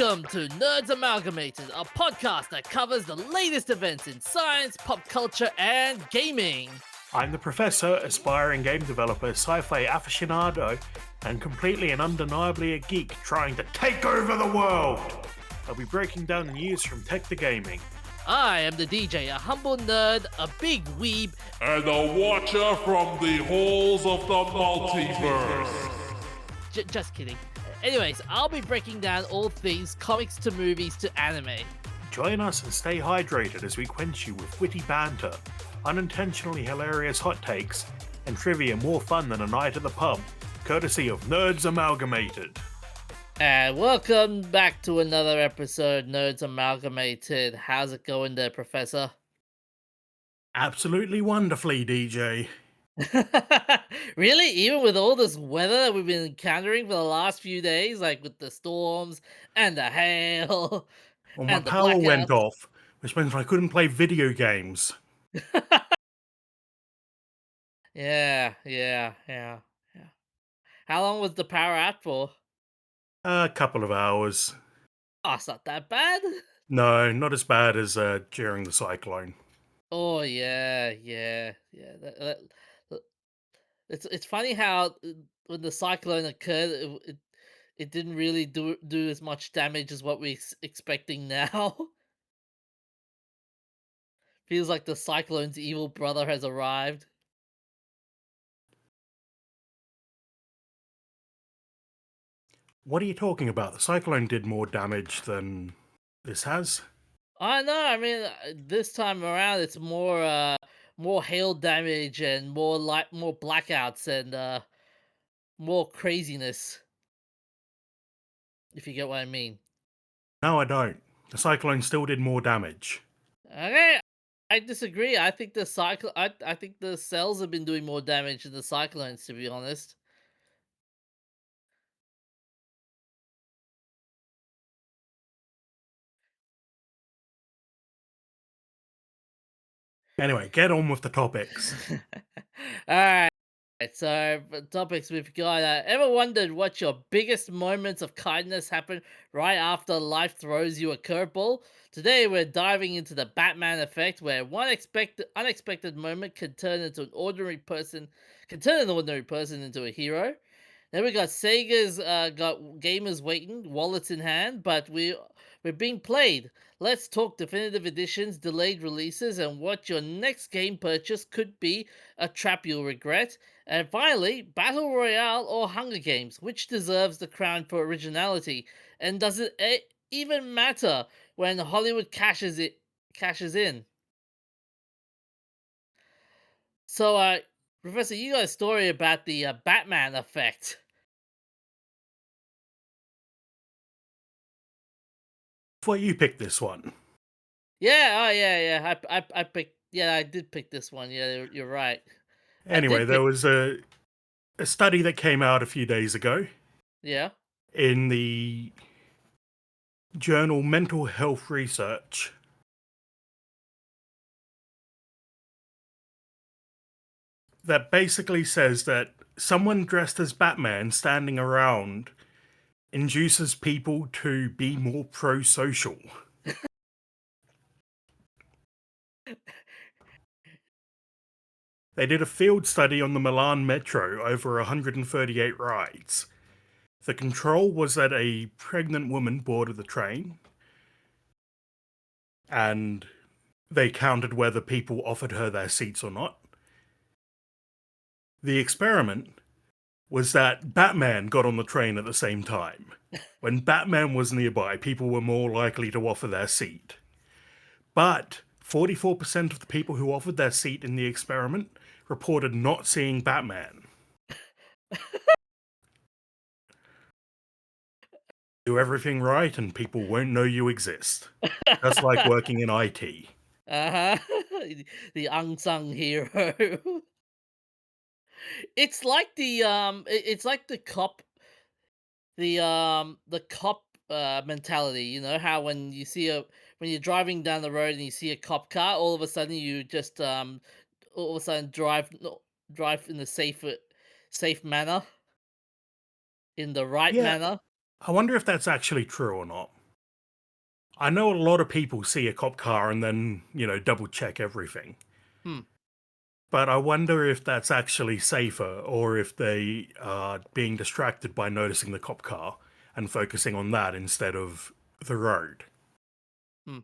Welcome to Nerds Amalgamated, a podcast that covers the latest events in science, pop culture, and gaming. I'm the professor, aspiring game developer, sci-fi aficionado, and completely and undeniably a geek trying to take over the world. I'll be breaking down the news from tech to gaming. I am the DJ, a humble nerd, a big weeb, and a watcher from the halls of the multiverse. Just kidding. Anyways, I'll be breaking down all things comics to movies to anime. Join us and stay hydrated as we quench you with witty banter, unintentionally hilarious hot takes, and trivia more fun than a night at the pub, courtesy of Nerds Amalgamated. And welcome back to another episode, Nerds Amalgamated. How's it going there, Professor? Absolutely wonderfully, DJ. Really? Even with all this weather that we've been encountering for the last few days, like with the storms and the hail Well, my and the power went blackouts? off, which means I couldn't play video games. Yeah. How long was the power out for? A couple of hours. Oh, it's not that bad. No, not as bad as during the cyclone. Oh yeah. It's funny how when the cyclone occurred, it didn't really do as much damage as what we're expecting now. Feels like the cyclone's evil brother has arrived. What are you talking about? The cyclone did more damage than this has? I know. I mean, this time around, it's more hail damage and more blackouts and more craziness. If you get what I mean. No, I don't. The cyclone still did more damage. Okay, I disagree. I think I think the cells have been doing more damage than the cyclones, to be honest. Anyway, get on with the topics. All right. So, for topics we've got. Ever wondered what your biggest moments of kindness happen right after life throws you a curveball? Today, we're diving into the Batman effect, where one unexpected moment can turn an ordinary person into a hero. Then we got Sega's got gamers waiting, wallets in hand, but we're being played. Let's talk definitive editions, delayed releases, and what your next game purchase could be a trap you'll regret. And finally, Battle Royale or Hunger Games, which deserves the crown for originality? And does it even matter when Hollywood cashes in? So, Professor, you got a story about the Batman effect. Before you pick this one. Yeah, oh yeah. I picked. Yeah, I did pick this one. Yeah, you're right. I Anyway, did there pick. was a study that came out a few days ago Yeah. in the journal Mental Health Research that basically says that someone dressed as Batman standing around induces people to be more pro-social. They did a field study on the Milan metro over 138 rides. The control was that a pregnant woman boarded the train, and they counted whether people offered her their seats or not. The experiment was that Batman got on the train at the same time. When Batman was nearby, people were more likely to offer their seat. But 44% of the people who offered their seat in the experiment reported not seeing Batman. Do everything right and people won't know you exist. Just like working in IT. Uh huh. The unsung hero. It's like it's like the cop mentality. You know how when you're driving down the road and you see a cop car, all of a sudden you just all of a sudden drive in the safe manner, in the right Yeah, manner. I wonder if that's actually true or not. I know a lot of people see a cop car and then, double check everything. Hmm. But I wonder if that's actually safer or if they are being distracted by noticing the cop car and focusing on that instead of the road. Hmm.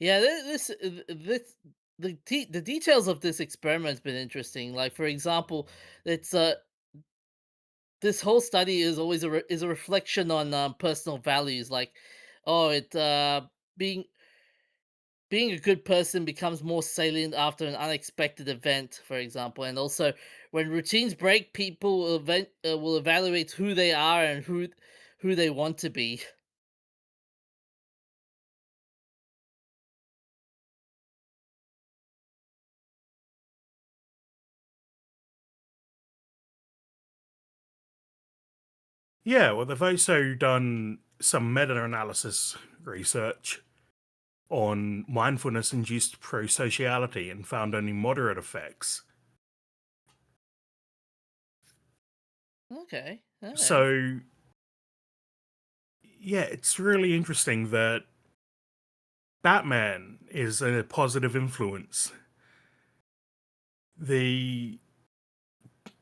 Yeah, this the details of this experiment's been interesting. Like, for example, it's this whole study is always is a reflection on personal values. Like, oh, being being a good person becomes more salient after an unexpected event, for example, and also when routines break, people will evaluate who they are and who they want to be. Yeah, well, they've also done some meta analysis research on mindfulness induced prosociality and found only moderate effects. Okay, all right. So, yeah, it's really interesting that Batman is a positive influence. The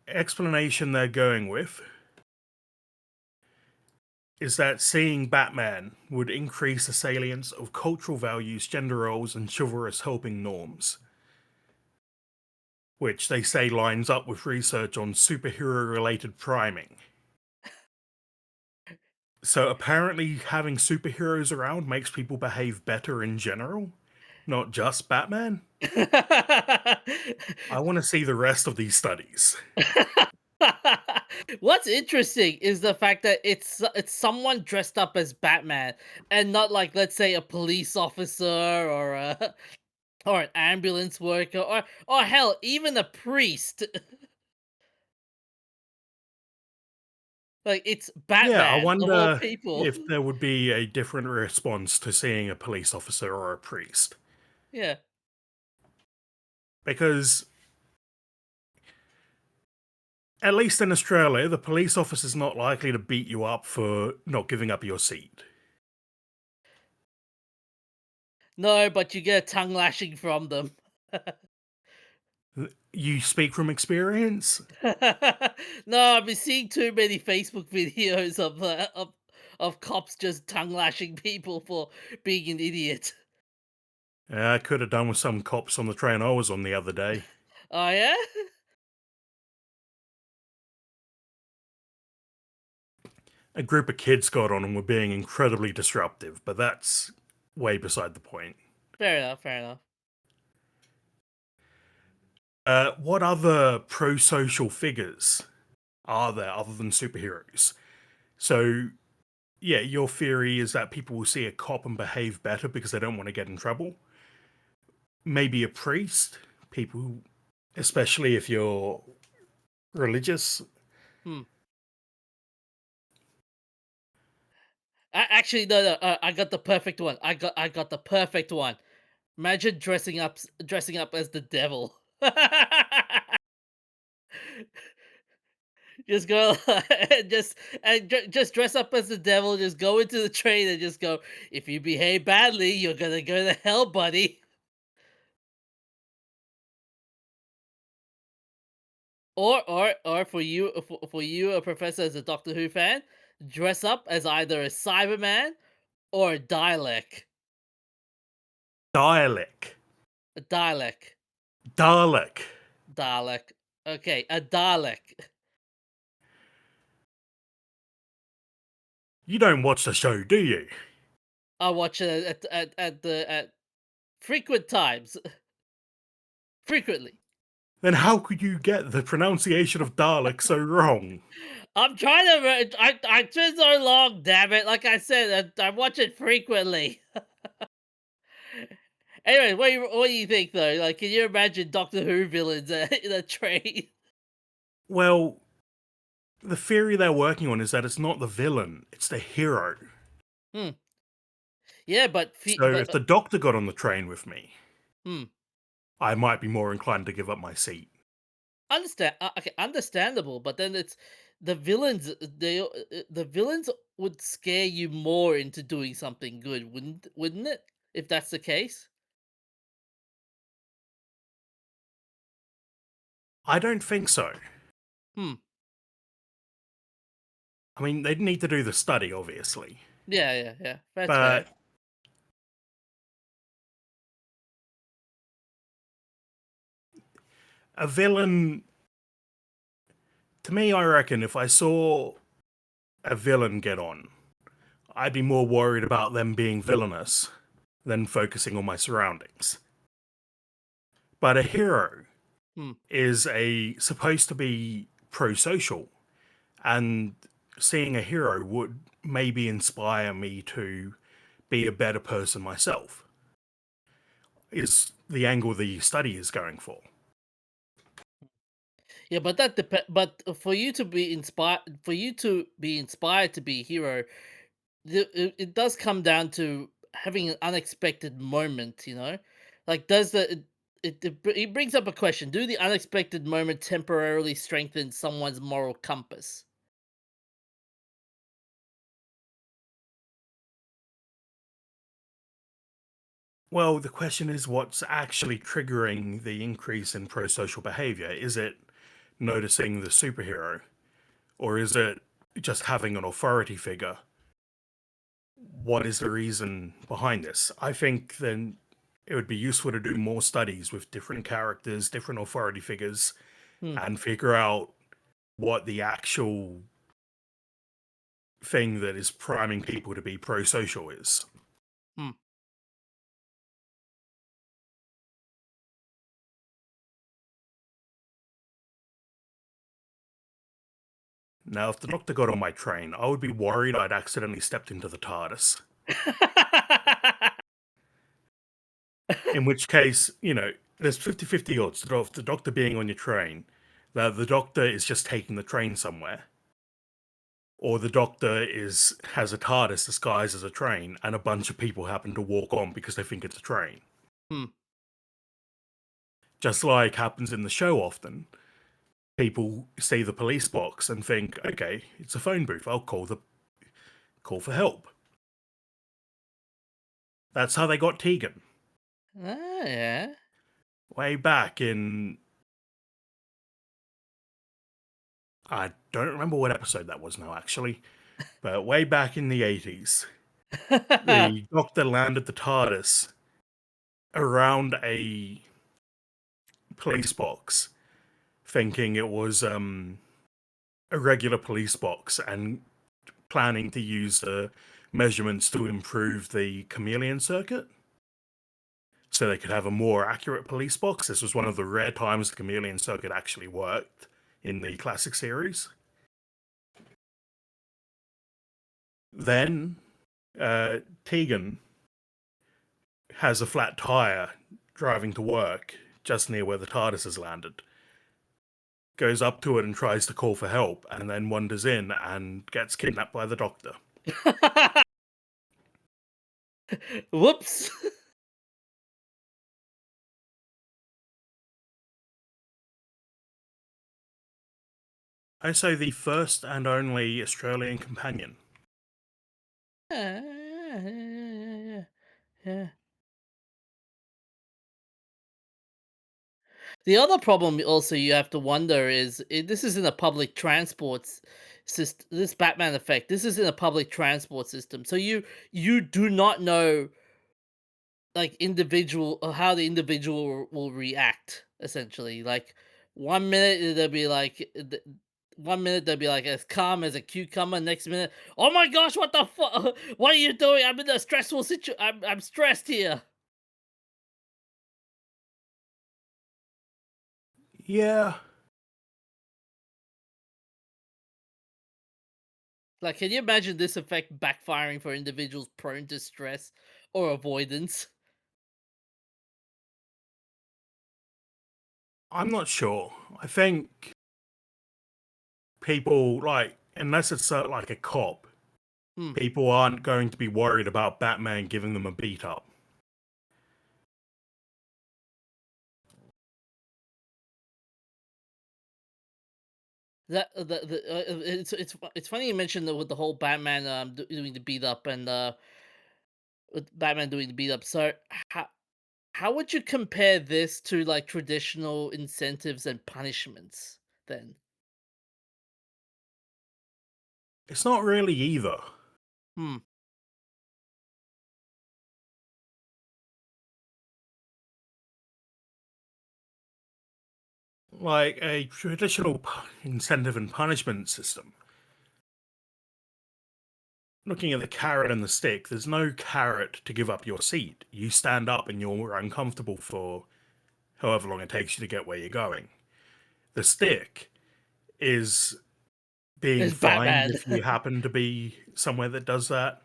explanation they're going with is that seeing Batman would increase the salience of cultural values, gender roles, and chivalrous helping norms, which they say lines up with research on superhero related priming. So apparently, having superheroes around makes people behave better in general, not just Batman. I want to see the rest of these studies. What's interesting is the fact that it's someone dressed up as Batman and not like, let's say, a police officer or a or an ambulance worker or hell, even a priest. Like, it's Yeah, I Batman of all wonder people. if there would be a different response to seeing a police officer or a priest. Yeah. Because, at least in Australia, the police officer's not likely to beat you up for not giving up your seat. No, but you get a tongue lashing from them. You speak from experience? No, I've been seeing too many Facebook videos of cops just tongue lashing people for being an idiot. Yeah, I could have done with some cops on the train I was on the other day. Oh yeah? A group of kids got on and were being incredibly disruptive, but that's way beside the point. Fair enough, fair enough. What other pro social figures are there other than superheroes? So, yeah, your theory is that people will see a cop and behave better because they don't want to get in trouble. Maybe a priest, people, especially if you're religious. Hmm. Actually, no, no. I got the perfect one. I got the perfect one. Imagine dressing up as the devil. Just go just dress up as the devil. Just go into the train and just go. If you behave badly, you're gonna go to hell, buddy. Or for you, a professor as a Doctor Who fan, dress up as either a Cyberman or a Dalek. Dalek. A Dalek. Dalek. Dalek. Okay, a Dalek. You don't watch the show, do you? I watch it at frequent times. Frequently. Then how could you get the pronunciation of Dalek so wrong? I'm trying to. I just so long. Damn it! Like I said, I watch it frequently. Anyway, what do you think though? Like, can you imagine Doctor Who villains in a train? Well, the theory they're working on is that it's not the villain, it's the hero. Hmm. Yeah, So if the doctor got on the train with me, hmm. I might be more inclined to give up my seat. Okay, understandable, but then it's the villains. The villains would scare you more into doing something good, wouldn't it? If that's the case. I don't think so. Hmm. I mean, they'd need to do the study, obviously, Yeah, yeah, yeah. That's fair. but a villain, to me, I reckon if I saw a villain get on, I'd be more worried about them being villainous than focusing on my surroundings. But a hero Hmm. is a supposed to be pro-social, and seeing a hero would maybe inspire me to be a better person myself. Is the angle the study is going for. Yeah, but that depend. But for you to be inspired, to be a hero, it does come down to having an unexpected moment. Like does it brings up a question: do the unexpected moment temporarily strengthen someone's moral compass? Well, the question is what's actually triggering the increase in pro-social behavior? Is it noticing the superhero? Or is it just having an authority figure? What is the reason behind this? I think then it would be useful to do more studies with different characters, different authority figures, Hmm. and figure out what the actual thing that is priming people to be pro-social is. Hmm. Now, if the Doctor got on my train, I would be worried I'd accidentally stepped into the TARDIS. In which case, there's 50-50 odds of the Doctor being on your train, that the Doctor is just taking the train somewhere, or the Doctor has a TARDIS disguised as a train, and a bunch of people happen to walk on because they think it's a train. Hmm. Just like happens in the show often, people see the police box and think, okay, it's a phone booth, I'll call for help. That's how they got Tegan. Ah, yeah. Way back in, I don't remember what episode that was now, actually, but way back in the 80s, the Doctor landed the TARDIS around a police box, thinking it was a regular police box and planning to use the measurements to improve the chameleon circuit so they could have a more accurate police box. This was one of the rare times the chameleon circuit actually worked in the classic series. Then Tegan has a flat tire driving to work just near where the TARDIS has landed. Goes up to it and tries to call for help, and then wanders in and gets kidnapped by the Doctor. Whoops. I say the first and only Australian companion. Yeah, yeah, yeah, yeah, yeah. The other problem also you have to wonder is this is in a public transport system. This Batman effect. This is in a public transport system, so you do not know like individual how the individual will react. Essentially, like 1 minute they'll be like. 1 minute they'll be like as calm as a cucumber. Next minute, oh my gosh, what the fuck? What are you doing? I'm in a stressful situation. I'm stressed here. Yeah, Like, can you imagine this effect backfiring for individuals prone to stress or avoidance? I'm not sure. I think people, like, unless it's like a cop, Hmm. people aren't going to be worried about Batman giving them a beat up. It's funny you mentioned with the whole Batman doing the beat up and with Batman doing the beat up. So how how would you compare this to like traditional incentives and punishments then? It's not really either. Hmm. Like a traditional incentive and punishment system. Looking at the carrot and the stick, there's no carrot to give up your seat. You stand up and you're uncomfortable for however long it takes you to get where you're going. The stick is being It's fined Batman if you happen to be somewhere that does that,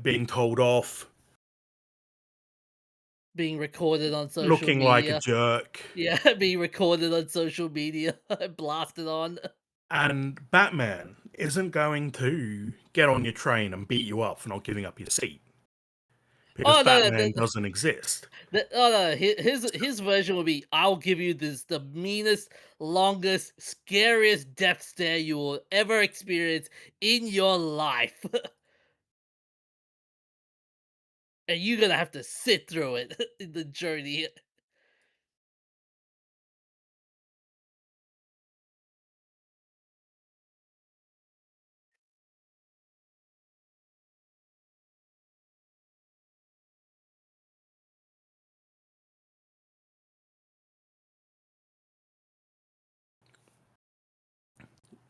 being told off, being recorded on social looking like a media. jerk. Yeah, being recorded on social media, blasted on. And Batman isn't going to get on your train and beat you up for not giving up your seat because Oh no, Batman doesn't exist. oh no, his version would be, "I'll give you the meanest, longest, scariest death stare you will ever experience in your life, and you're gonna have to sit through it in the journey."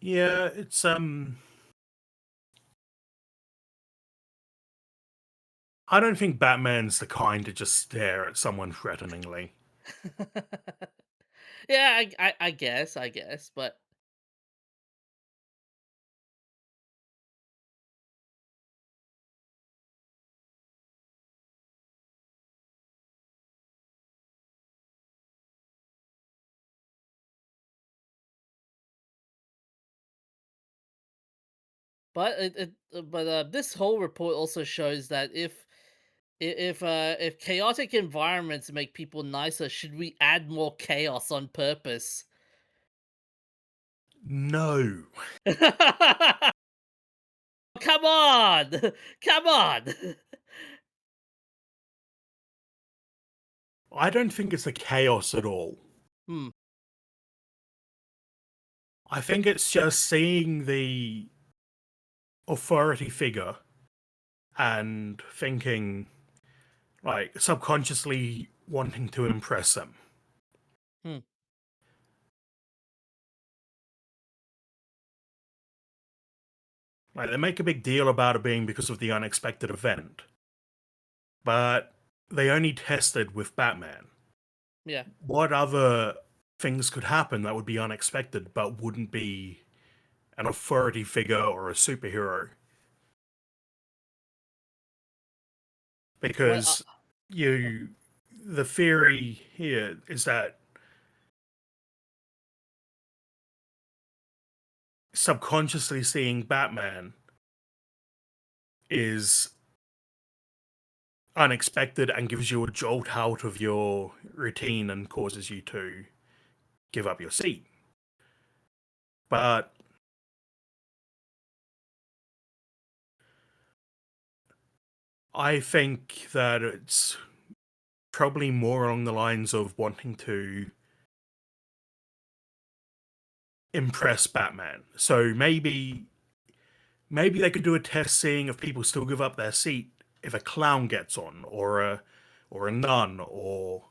Yeah, I don't think Batman's the kind to just stare at someone threateningly. Yeah, I guess, but this whole report also shows that if chaotic environments make people nicer, should we add more chaos on purpose? No. Come on! Come on! I don't think it's a chaos at all. Hmm. I think it's just seeing the authority figure and thinking, like, subconsciously wanting to impress them. Hmm. Like, they make a big deal about it being because of the unexpected event, but they only tested with Batman. Yeah. What other things could happen that would be unexpected but wouldn't be an authority figure or a superhero? Well, Because you, the theory here is that subconsciously seeing Batman is unexpected and gives you a jolt out of your routine and causes you to give up your seat. But I think that it's probably more along the lines of wanting to impress Batman. So maybe they could do a test seeing if people still give up their seat if a clown gets on or a nun or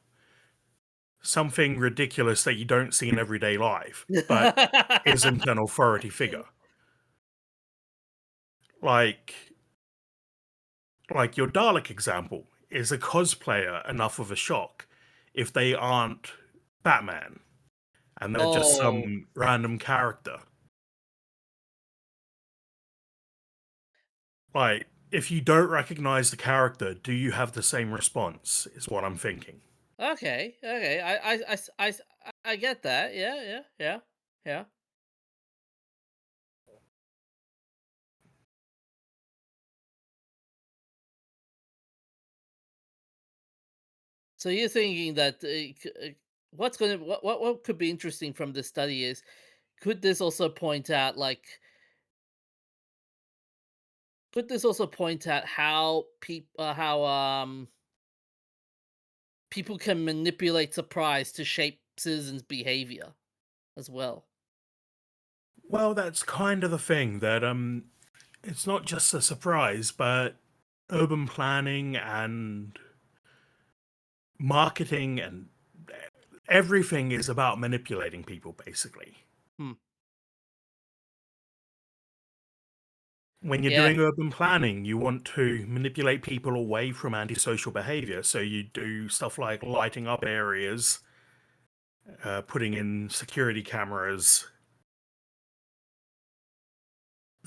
something ridiculous that you don't see in everyday life, but isn't an authority figure. Like your Dalek example, is a cosplayer enough of a shock if they aren't Batman and they're just oh, some random character? Like, if you don't recognize the character, do you have the same response? Is what I'm thinking. okay, okay. I get that. Yeah, yeah, yeah, yeah. So you're thinking that what's gonna what could be interesting from this study is could this also point out how people can manipulate surprise to shape citizens' behavior as well? Well, that's kind of the thing that it's not just a surprise, but urban planning and marketing and everything is about manipulating people basically. Hmm. When you're Yeah. doing urban planning, you want to manipulate people away from antisocial behavior. So you do stuff like lighting up areas, putting in security cameras,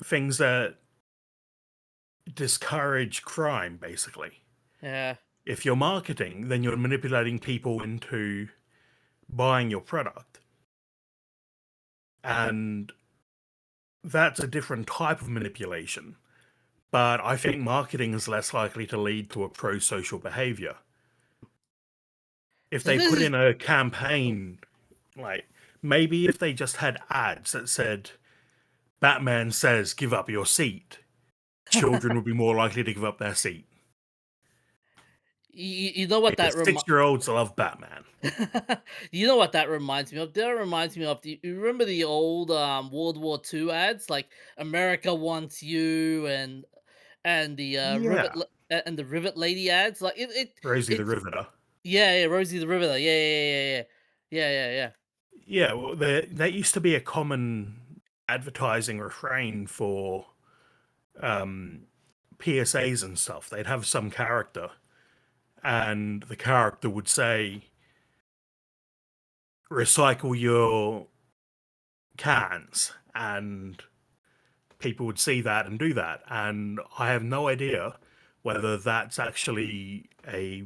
things that discourage crime, basically. Yeah. If you're marketing, then you're manipulating people into buying your product. And that's a different type of manipulation. But I think marketing is less likely to lead to a pro social behavior. If So they this put is in a campaign, like maybe if they just had ads that said, Batman says, give up your seat, children would be more likely to give up their seat. you know what that Because 6-year-olds love Batman. you know what that reminds me of? That reminds me of you remember the old World War II ads like America wants you and the Yeah. and the rivet lady ads like Rosie the it's Riveter. yeah, Rosie the Riveter, yeah. Yeah, well, there used to be a common advertising refrain for PSAs and stuff. They'd have some character, and the character would say, recycle your cans, and people would see that and do that. And I have no idea whether that's actually a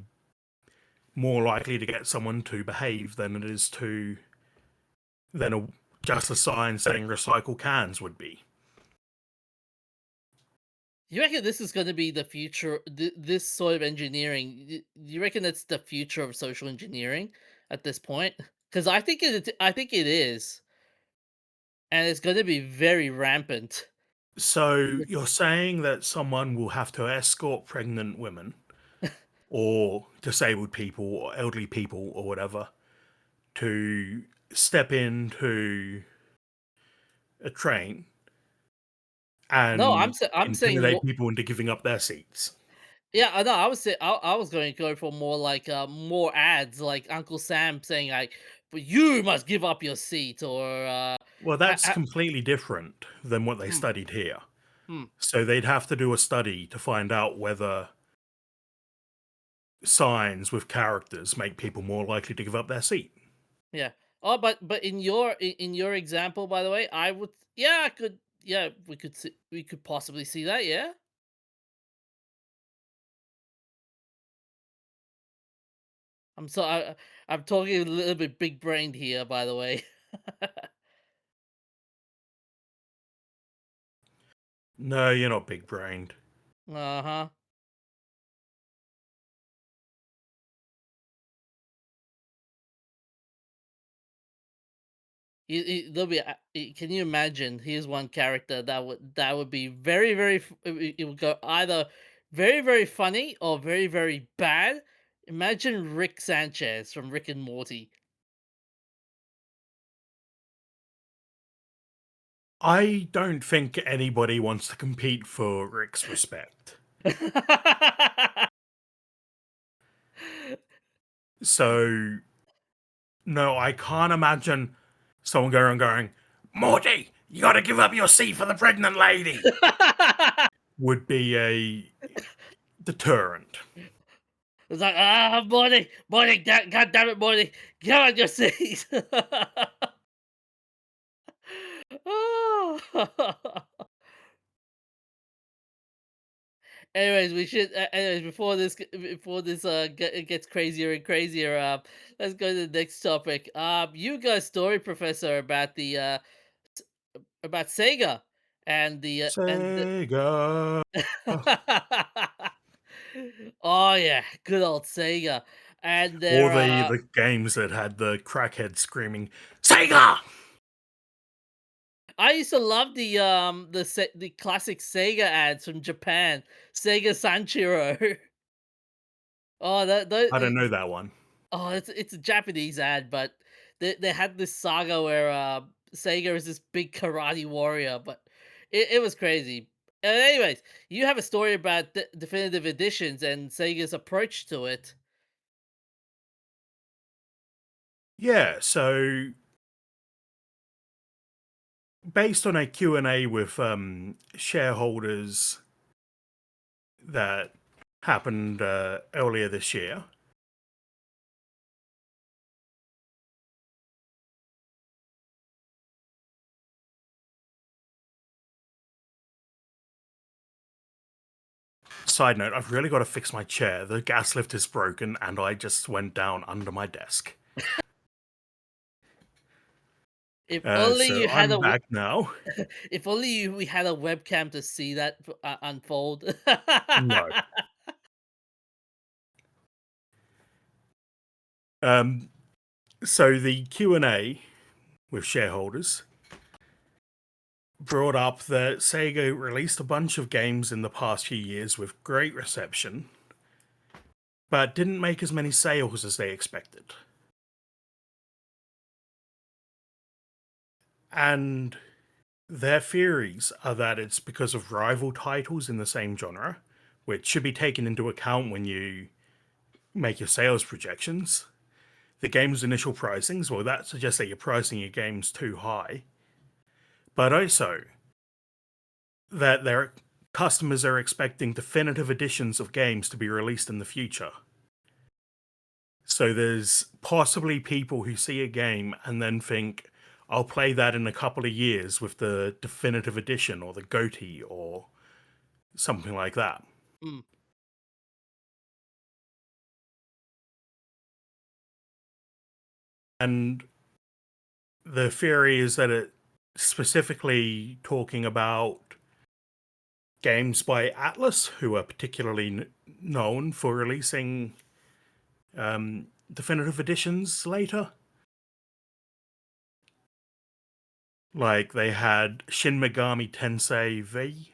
more likely to get someone to behave than it is to than just a sign saying recycle cans would be. You reckon this is going to be the future? This sort of engineering? You reckon it's the future of social engineering at this point? Because I think it is, and it's going to be very rampant. So you're saying that someone will have to escort pregnant women or disabled people or elderly people or whatever to step into a train No, and I'm saying intimidate more. people into giving up their seats. Yeah, I know. I was going to go for more like more ads, like Uncle Sam saying like, "But you must give up your seat," or Well, that's completely different than what they hmm, studied here. hmm, So they'd have to do a study to find out whether signs with characters make people more likely to give up their seat. yeah. Oh, but in your example, by the way, I would yeah, I could yeah, we could possibly see that, yeah. I'm talking a little bit big brained here, by the way. No, you're not big brained. Uh huh. There'll be. Can you imagine? Here's one character that would be it would go either very funny or very bad. Imagine Rick Sanchez from Rick and Morty. I don't think anybody wants to compete for Rick's respect. So, no, I can't imagine someone going, Morty, you gotta give up your seat for the pregnant lady, would be a deterrent. It's like Morty, God damn it, Morty, get on your seat. Oh. Anyways, anyways, before this it gets crazier and crazier, let's go to the next topic. You got a story, Professor, about about Sega and Sega. oh yeah, good old Sega and Or their the games that had the crackhead screaming, Sega! I used to love the classic Sega ads from Japan, Sega Sanchiro. Oh, I don't know that one. oh, it's a Japanese ad, but they had this saga where Sega is this big karate warrior, but it was crazy. Anyways, you have a story about definitive editions and Sega's approach to it. Yeah, so based on a Q&A with shareholders that happened earlier this year, side note, I've really got to fix my chair. The gas lift is broken and I just went down under my desk. If only So you had I'm back now. if only we had a webcam to see that unfold. No. Um, so the Q&A with shareholders brought up that Sega released a bunch of games in the past few years with great reception, but didn't make as many sales as they expected. And their theories are that it's because of rival titles in the same genre, which should be taken into account when you make your sales projections. The game's initial pricings, well, that suggests that you're pricing your games too high. But also that their customers are expecting definitive editions of games to be released in the future. So there's possibly people who see a game and then think, I'll play that in a couple of years with the definitive edition or the GOTY or something like that. Mm, And the theory is that it specifically talking about games by Atlas, who are particularly known for releasing definitive editions later. Like they had Shin Megami Tensei V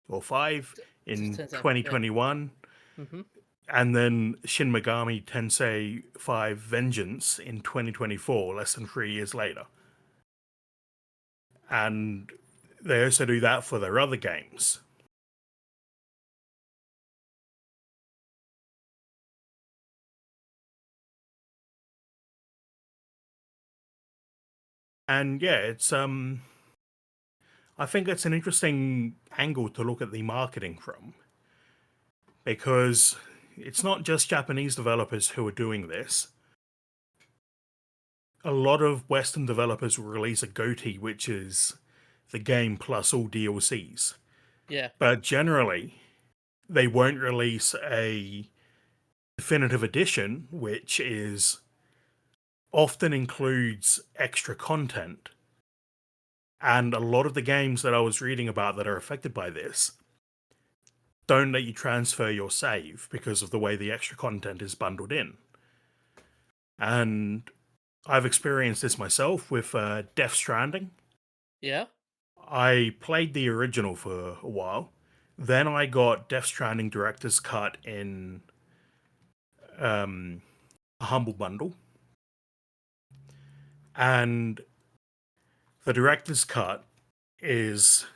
or 5 in turns out, yeah. 2021, Hmm. and then Shin Megami Tensei 5 Vengeance in 2024, less than 3 years later. And they also do that for their other games. And yeah, it's I think it's an interesting angle to look at the marketing from, because it's not just Japanese developers who are doing this. A lot of Western developers will release a GOTY, which is the game plus all DLCs. Yeah. But generally, they won't release a definitive edition, which is often includes extra content. And a lot of the games that I was reading about that are affected by this don't let you transfer your save because of the way the extra content is bundled in. And I've experienced this myself with Death Stranding. Yeah. I played the original for a while. Then I got Death Stranding Director's Cut in a Humble Bundle. And the Director's Cut is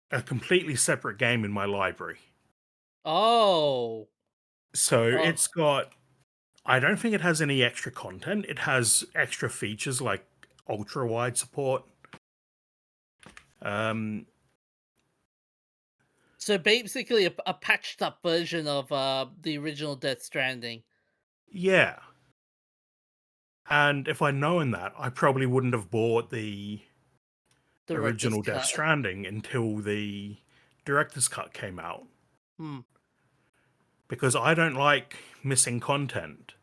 a completely separate game in my library. Oh. So Oh. it's got, I don't think it has any extra content. It has extra features like ultra wide support. Um, So basically, a patched up version of the original Death Stranding. yeah. And if I'd known that, I probably wouldn't have bought the Director's original Death cut. Stranding until the director's cut came out. Hmm. Because I don't like missing content.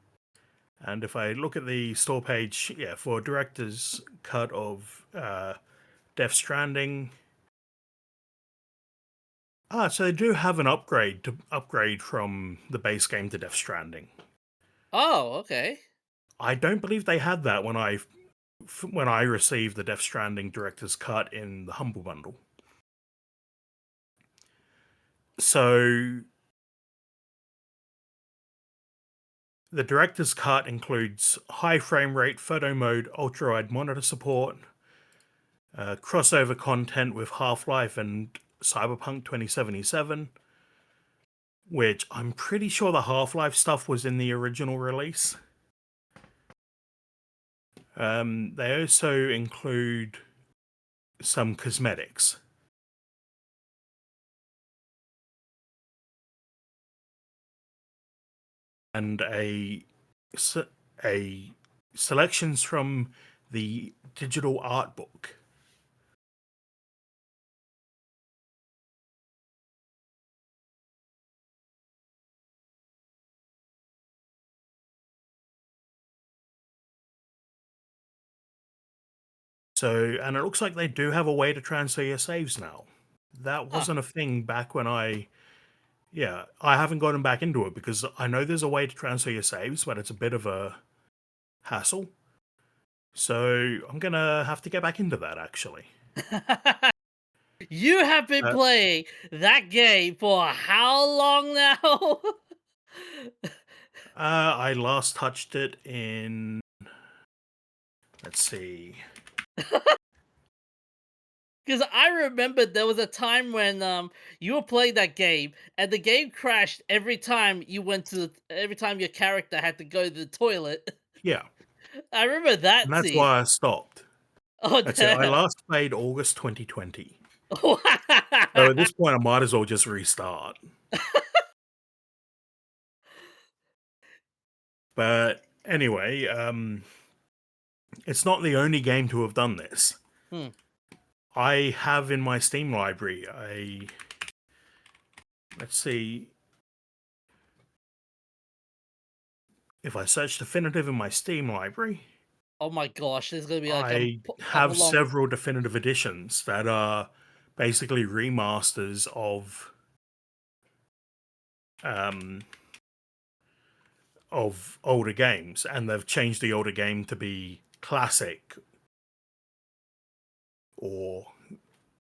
And if I look at the store page, yeah, for director's cut of Death Stranding, so they do have an upgrade from the base game to Death Stranding. Oh, okay. I don't believe they had that when I when I received the Death Stranding director's cut in the Humble Bundle. So the director's cut includes high frame rate photo mode, ultra wide monitor support, crossover content with Half-Life and Cyberpunk 2077, which I'm pretty sure the Half-Life stuff was in the original release. They also include some cosmetics. And a selections from the digital art book. So, and it looks like they do have a way to transfer your saves now. That Huh. wasn't a thing back when I haven't gotten back into it because I know there's a way to transfer your saves, but it's a bit of a hassle. So I'm gonna have to get back into that actually. You have been Uh, playing that game for how long now? I last touched it in, let's see. Because I remember there was a time when you were playing that game and the game crashed every time you went to every time your character had to go to the toilet. Yeah, I remember and that that's scene. why I stopped. Oh That's it. I damn! last played August 2020. So at this point, I might as well just restart. But anyway, it's not the only game to have done this. Hmm. I have in my Steam library let's see, if I search definitive in my Steam library, Oh my gosh, there's gonna be like I a have long. several definitive editions that are basically remasters um, of older games, and they've changed the older game to be classic or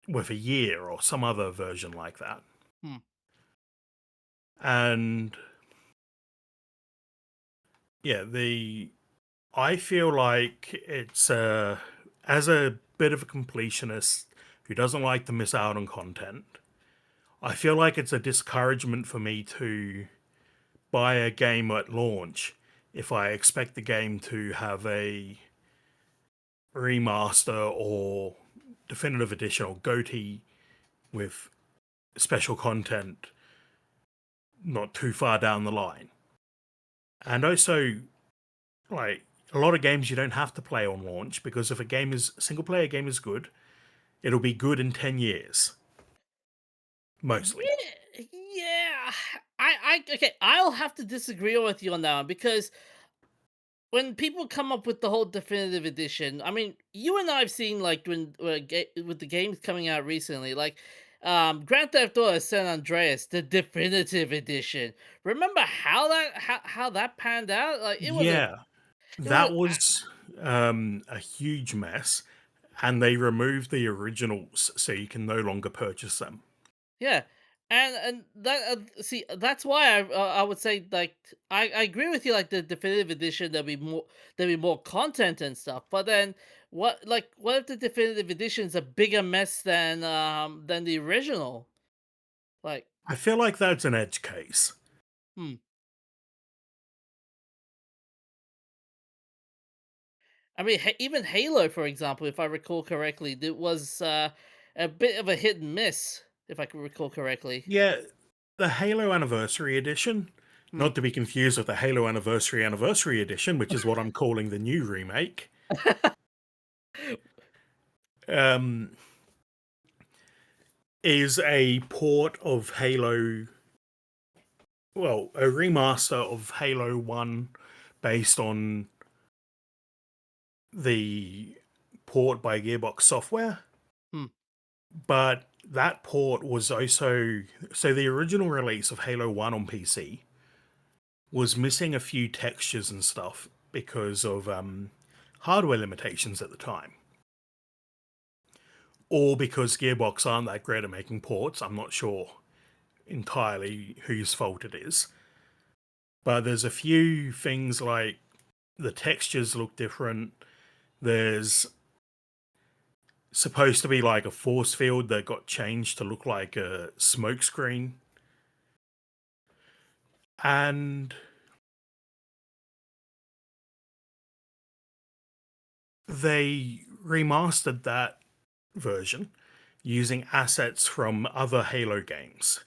with a year or some other version like that. Hmm. And yeah, I feel like it's as a bit of a completionist who doesn't like to miss out on content, I feel like it's a discouragement for me to buy a game at launch if I expect the game to have a remaster or definitive edition or GOTY with special content not too far down the line. And also, like, a lot of games you don't have to play on launch because if a single player game is good, it'll be good in 10 years. Mostly. Yeah, yeah. Okay. I'll have to disagree with you on that one because when people come up with the whole definitive edition, I mean, you and I have seen like with the games coming out recently, like Grand Theft Auto San Andreas, the definitive edition. Remember how that panned out? Like Yeah, it was that was a huge mess, and they removed the originals so you can no longer purchase them. yeah. And that see that's why I would say like I agree with you like the definitive edition there'll be more content and stuff, but then what if the definitive edition is a bigger mess than the original, like I feel like that's an edge case. hmm. I mean even Halo, for example, if I recall correctly, it was a bit of a hit and miss, if I can recall correctly. Yeah, the Halo Anniversary Edition, Hmm. not to be confused with the Halo Anniversary Edition, which is what I'm calling the new remake, um, is a port of Halo, well, a remaster of Halo 1 based on the port by Gearbox Software. Hmm. But that port was also, so the original release of Halo 1 on PC was missing a few textures and stuff because of hardware limitations at the time. Or because Gearbox aren't that great at making ports. I'm not sure entirely whose fault it is. But there's a few things like the textures look different. There's supposed to be like a force field that got changed to look like a smoke screen. And they remastered that version using assets from other Halo games,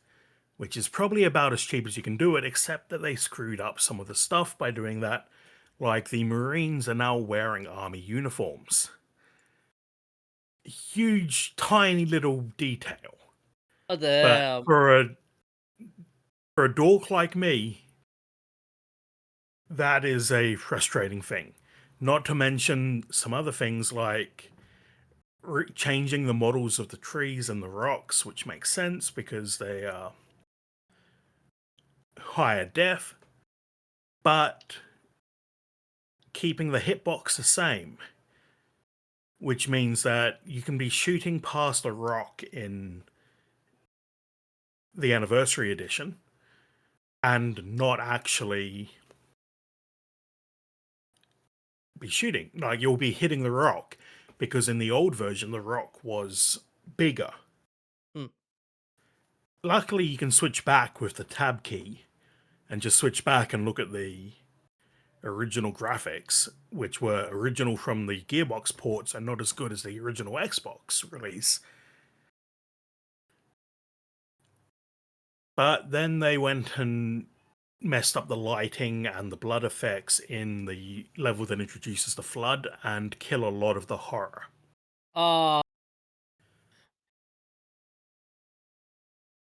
which is probably about as cheap as you can do it, except that they screwed up some of the stuff by doing that. Like the Marines are now wearing army uniforms. Huge, tiny little detail. Oh, But damn. for a dork like me, that is a frustrating thing. Not to mention some other things like changing the models of the trees and the rocks, which makes sense because they are higher def, but keeping the hitbox the same, which means that you can be shooting past a rock in the Anniversary Edition and not actually be shooting. Like, you'll be hitting the rock because in the old version, the rock was bigger. Hmm. Luckily, you can switch back with the tab key and just switch back and look at the original graphics, which were original from the Gearbox ports and not as good as the original Xbox release. But then they went and messed up the lighting and the blood effects in the level that introduces the flood and kill a lot of the horror. Uh,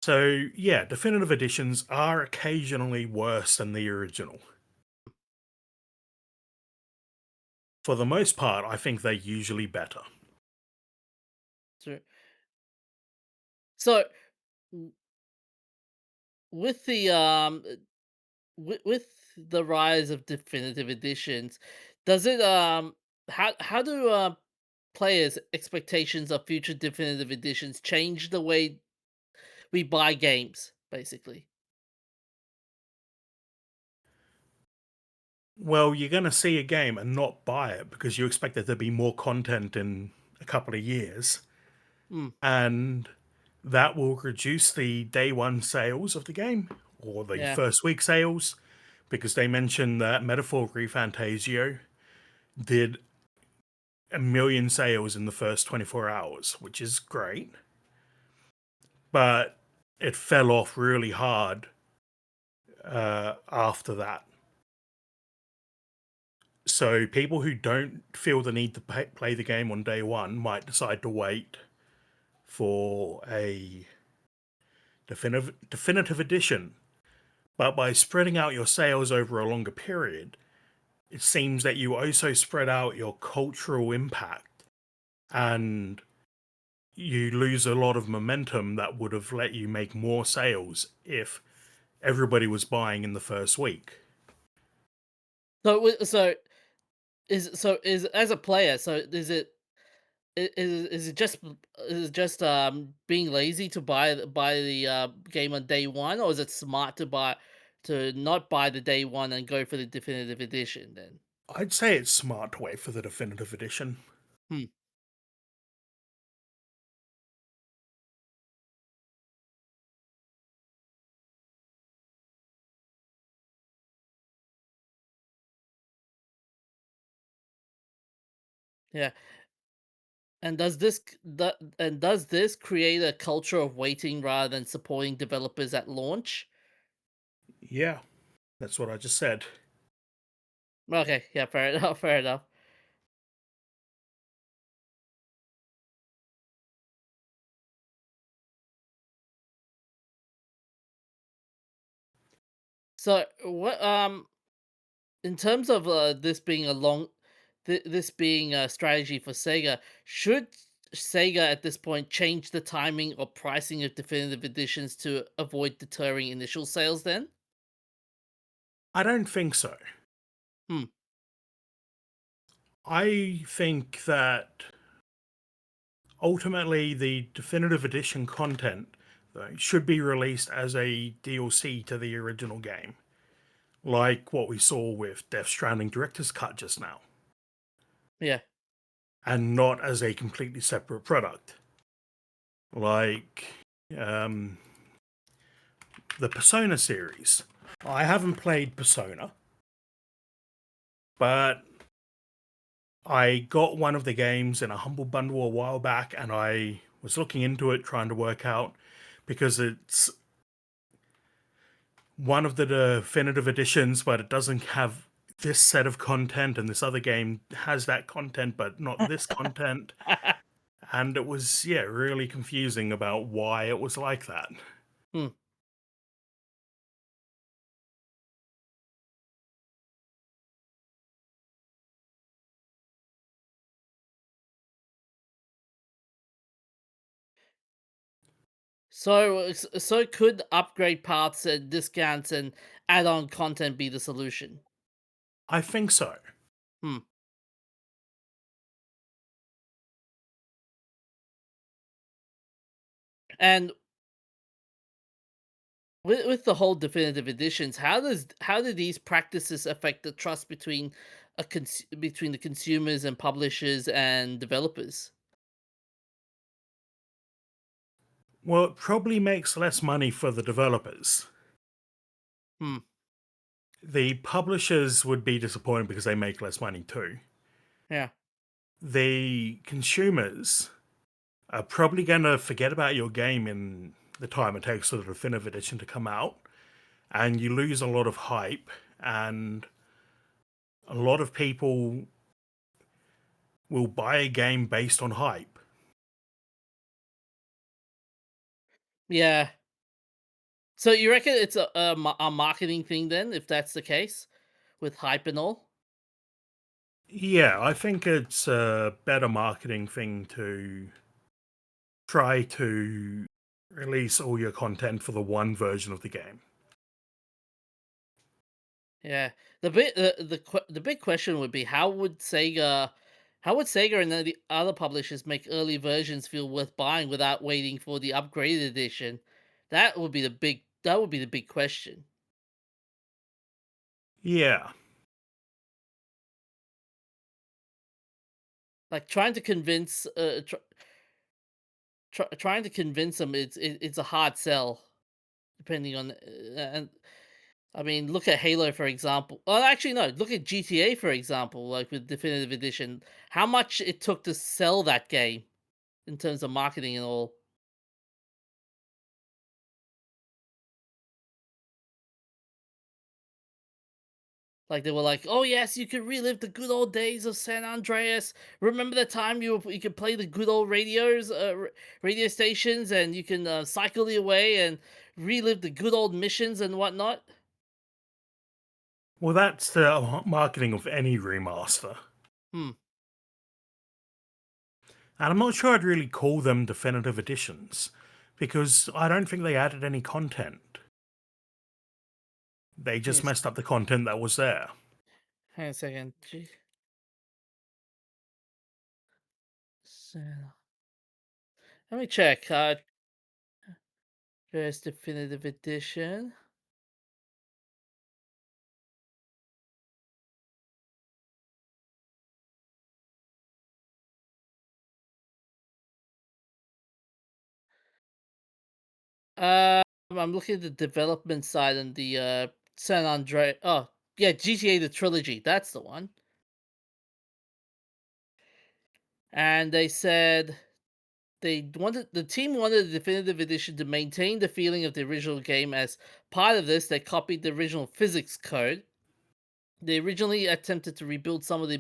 So, yeah, definitive editions are occasionally worse than the original. For the most part, I think they're usually better. so, so w- with the with the rise of definitive editions, does it how do players' expectations of future definitive editions change the way we buy games, basically? Well, you're going to see a game and not buy it because you expect there to be more content in a couple of years. Hmm. And that will reduce the day one sales of the game or the Yeah. first week sales because they mentioned that Metaphor Fantasio did 1 million sales in the first 24 hours, which is great. But it fell off really hard after that. So people who don't feel the need to play the game on day one might decide to wait for a definitive edition. But by spreading out your sales over a longer period, it seems that you also spread out your cultural impact and you lose a lot of momentum that would have let you make more sales if everybody was buying in the first week. So as a player, so is it just being lazy to buy the game on day one, or is it smart to not buy the day one and go for the definitive edition then? I'd say it's smart to wait for the definitive edition. Hmm. Yeah. And does this create a culture of waiting rather than supporting developers at launch? Yeah, that's what I just said. Okay, yeah, fair enough, fair enough. So what in terms of this being a strategy for Sega, should Sega at this point change the timing or pricing of definitive editions to avoid deterring initial sales then? I don't think so. Hmm. I think that ultimately the definitive edition content should be released as a DLC to the original game, like what we saw with Death Stranding Director's Cut just now, Yeah. and not as a completely separate product. Like um, the Persona series. I haven't played Persona, but I got one of the games in a humble bundle a while back, and I was looking into it, trying to work out because it's one of the definitive editions, but it doesn't have this set of content, and this other game has that content, but not this content. And it was, yeah, really confusing about why it was like that. Hmm. So could upgrade paths and discounts and add-on content be the solution? I think so. Hmm. And with the whole definitive editions, how do these practices affect the trust between between the consumers and publishers and developers? Well, it probably makes less money for the developers. Hmm. The publishers would be disappointed because they make less money too. Yeah. The consumers are probably going to forget about your game in the time it takes for the definitive edition to come out, and you lose a lot of hype, and a lot of people will buy a game based on hype. Yeah. So you reckon it's a marketing thing then, if that's the case, with hype and all? Yeah, I think it's a better marketing thing to try to release all your content for the one version of the game. Yeah. The big question would be how would Sega and the other publishers make early versions feel worth buying without waiting for the upgraded edition? That would be the big question. Yeah. Like trying to convince trying to convince them it's a hard sell depending on and I mean, look at Halo for example. Oh, actually, no. Look at GTA for example. Like with Definitive Edition, how much it took to sell that game in terms of marketing and all. Like they were like, "Oh yes, you could relive the good old days of San Andreas. Remember the time you could play the good old radio stations, and you can cycle your way and relive the good old missions and whatnot." Well, that's the marketing of any remaster. Hmm. And I'm not sure I'd really call them definitive editions because I don't think they added any content. They just Yes. messed up the content that was there. Hang on a second. So- Let me check. There's Definitive Edition. I'm looking at the development side and the San Andre. Oh, yeah, GTA the trilogy. That's the one. And they said the team wanted the definitive edition to maintain the feeling of the original game. As part of this, they copied the original physics code. They originally attempted to rebuild some of the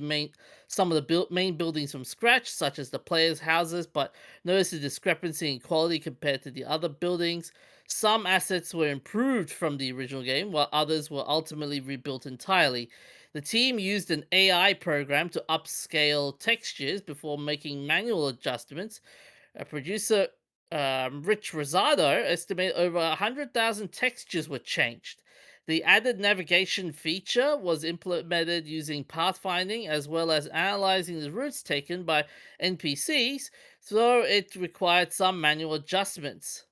main buildings from scratch, such as the players' houses, but noticed a discrepancy in quality compared to the other buildings. Some assets were improved from the original game, while others were ultimately rebuilt entirely. The team used an AI program to upscale textures before making manual adjustments. A producer, Rich Rosado, estimated over 100,000 textures were changed. The added navigation feature was implemented using pathfinding as well as analyzing the routes taken by NPCs, so it required some manual adjustments.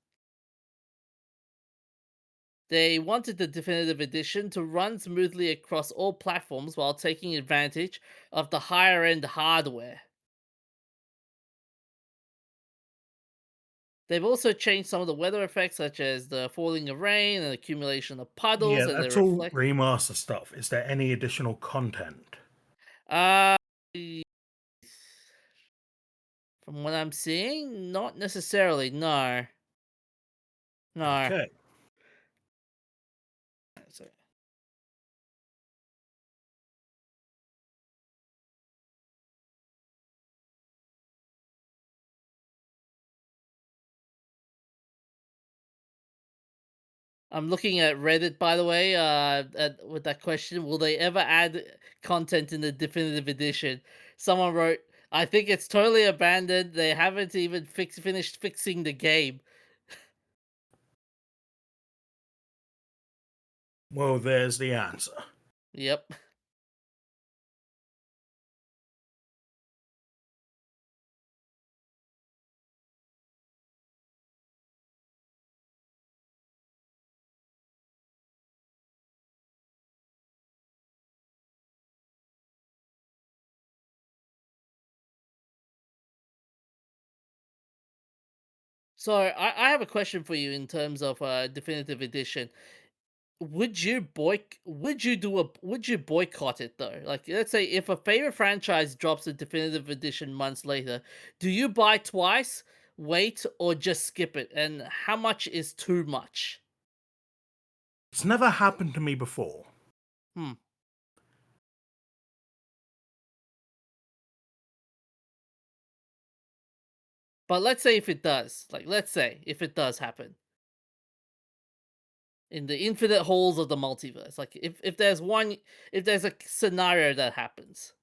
They wanted the definitive edition to run smoothly across all platforms while taking advantage of the higher end hardware. They've also changed some of the weather effects, such as the falling of rain and accumulation of puddles, Yeah, and the that's all reflect. remaster stuff. Is there any additional content? Uh, from what I'm seeing, not necessarily. No, no. Okay. So I'm looking at Reddit, by the way. With that question, will they ever add content in the definitive edition? Someone wrote, "I think it's totally abandoned. They haven't even finished fixing the game." Well, there's the answer. Yep. So I have a question for you in terms of definitive edition. Would you boycott it though? Like, let's say if a favorite franchise drops a definitive edition months later, do you buy twice, wait, or just skip it? And how much is too much? It's never happened to me before. Hmm. But let's say if it does, like let's say if it does happen in the infinite halls of the multiverse, like if there's a scenario that happens.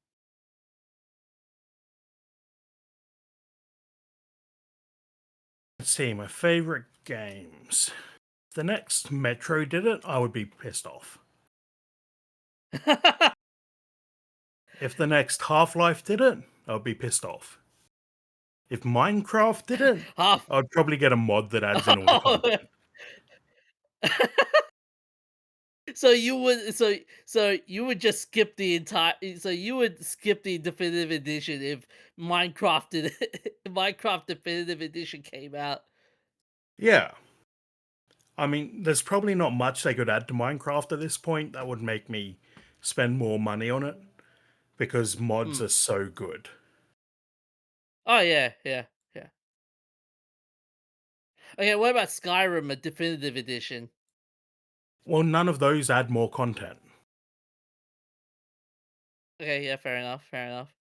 Let's see, my favorite games. If the next Metro did it, I would be pissed off. If the next Half-Life did it, I would be pissed off. If Minecraft did it, Half. I'd probably get a mod that adds in all the content. So you would just skip the entire so you would skip the definitive edition if Minecraft did Minecraft definitive edition came out. Yeah. I mean, there's probably not much they could add to Minecraft at this point that would make me spend more money on it because mods Hmm. are so good. Oh yeah, yeah, yeah. Okay, what about Skyrim, a definitive edition? Well, none of those add more content. Okay, yeah, fair enough, fair enough.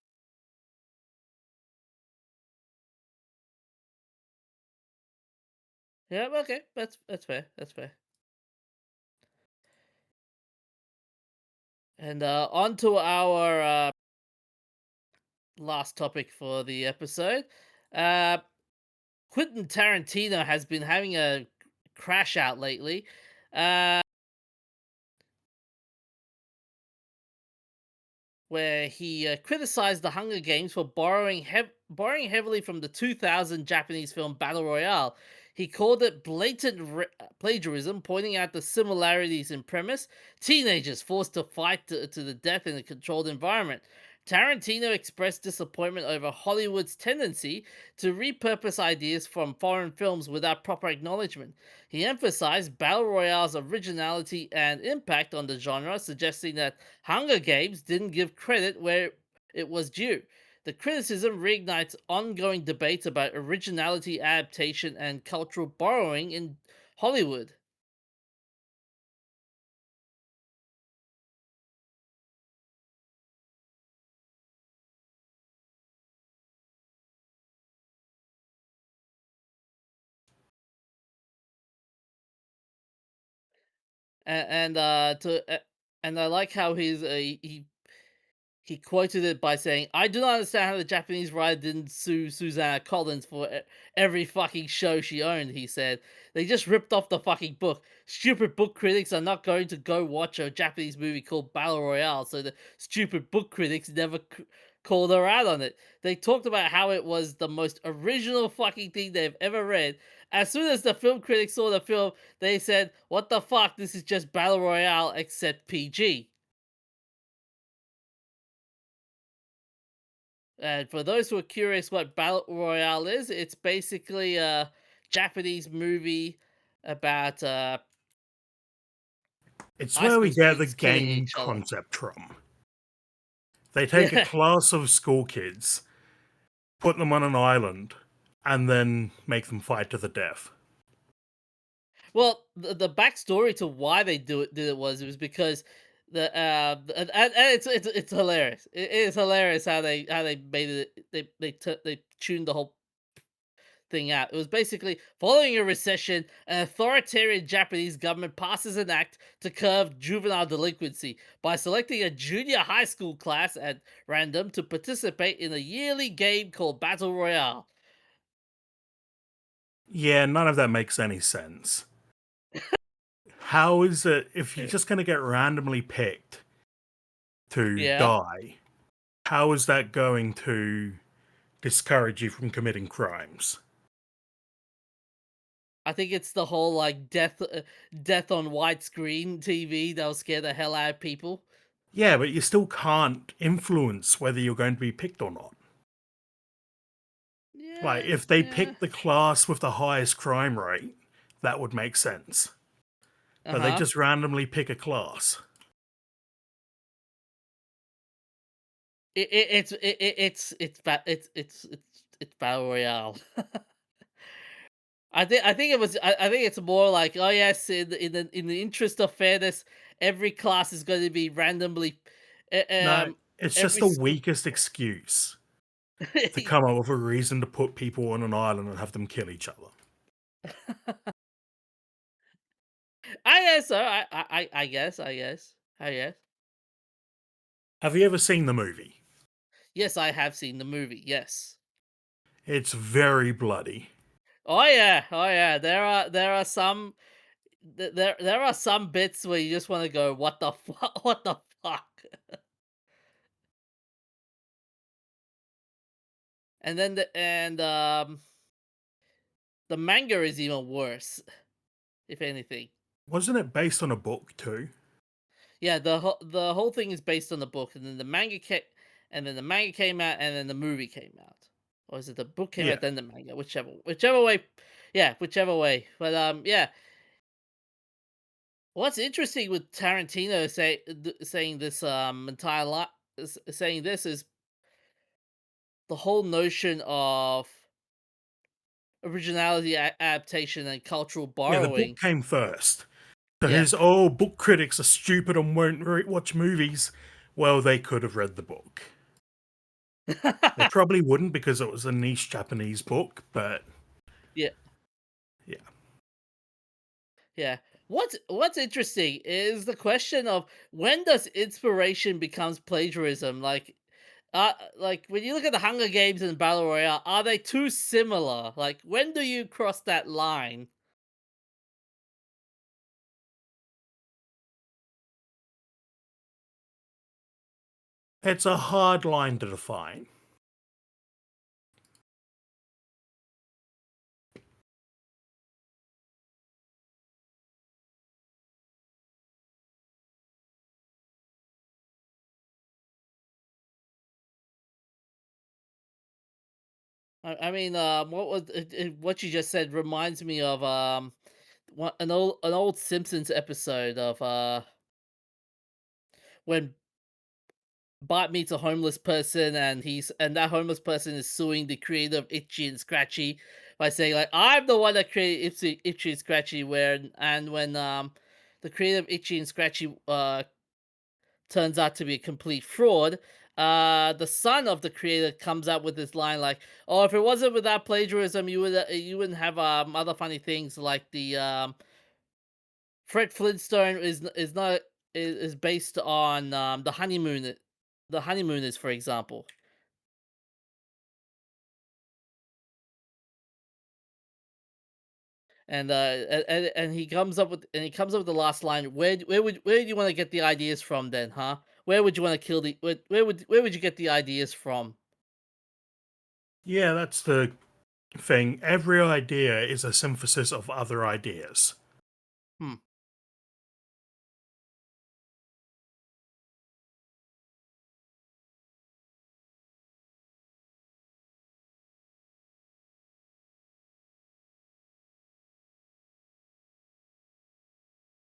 Yeah, okay, that's fair, that's fair. And on to our last topic for the episode. Uh Quentin Tarantino has been having a crash out lately. Uh where he criticized the Hunger Games for borrowing heavily from the 2000 Japanese film Battle Royale. He called it blatant plagiarism, pointing out the similarities in premise: teenagers forced to fight to the death in a controlled environment. Tarantino expressed disappointment over Hollywood's tendency to repurpose ideas from foreign films without proper acknowledgement. He emphasized Battle Royale's originality and impact on the genre, suggesting that Hunger Games didn't give credit where it was due. The criticism reignites ongoing debates about originality, adaptation, and cultural borrowing in Hollywood. And and I like how He quoted it by saying, "I do not understand how the Japanese writer didn't sue Susanna Collins for every fucking show she owned," he said. "They just ripped off the fucking book. Stupid book critics are not going to go watch a Japanese movie called Battle Royale, so the stupid book critics never called her out on it. They talked about how it was the most original fucking thing they've ever read. As soon as the film critics saw the film, they said, 'What the fuck? This is just Battle Royale except PG.'" And for those who are curious what Battle Royale is, it's basically a Japanese movie about It's high where we school get the students killing game each other. concept from. They take a Yeah. class of school kids, put them on an island, and then make them fight to the death. Well, the backstory to why they did it was because and it's hilarious. It is hilarious how they made it. They tuned the whole thing out. It was basically following a recession, an authoritarian Japanese government passes an act to curb juvenile delinquency by selecting a junior high school class at random to participate in a yearly game called Battle Royale. Yeah, none of that makes any sense. How is it if you're just going to get randomly picked to Yeah. die? How is that going to discourage you from committing crimes? I think it's the whole like death on widescreen TV that'll scare the hell out of people. Yeah, but you still can't influence whether you're going to be picked or not. Like, Yeah, if they yeah. pick the class with the highest crime rate, that would make sense. But they Uh-huh. just randomly pick a class. It's Battle Royale. I think it's more like, oh yes, in the interest of fairness, every class is going to be randomly No, um it's just every the school. weakest excuse to come up with a reason to put people on an island and have them kill each other. I guess so. I guess. Have you ever seen the movie? Yes, I have seen the movie. Yes. It's very bloody. Oh yeah. There are some there are some bits where you just want to go, what the fuck, what the fuck, and then the manga is even worse, if anything. Wasn't it based on a book too? Yeah, the whole thing is based on the book, and then the manga came out, and then the movie came out, or is it the book came Yeah. out then the manga, whichever way, yeah, whichever way. But yeah, what's interesting with Tarantino saying this entire lot saying this is the whole notion of originality, adaptation, and cultural Yeah, the book borrowing. came first. So Yeah. his, oh, book critics are stupid and won't watch movies. Well, they could have read the book. They probably wouldn't because it was a niche Japanese book, but Yeah, yeah. yeah. What's interesting is the question of when does inspiration becomes plagiarism? Like when you look at the Hunger Games and Battle Royale, are they too similar? Like when do you cross that line? It's a hard line to define. I mean, what you just said reminds me of an old Simpsons episode of when Bart meets a homeless person, and that homeless person is suing the creator of Itchy and Scratchy by saying like, "I'm the one that created Itchy and Scratchy." When the creator of Itchy and Scratchy turns out to be a complete fraud, the son of the creator comes up with this line like, "Oh, if it wasn't without plagiarism, you wouldn't have other funny things like the Fred Flintstone is not is based on the honeymoon." the honeymooners, for example. And he comes up with the last line. Where do you want to get the ideas from then, huh? Where would you want to kill the where would you get the ideas from? Yeah, that's the thing. Every idea is a synthesis of other ideas. Hmm.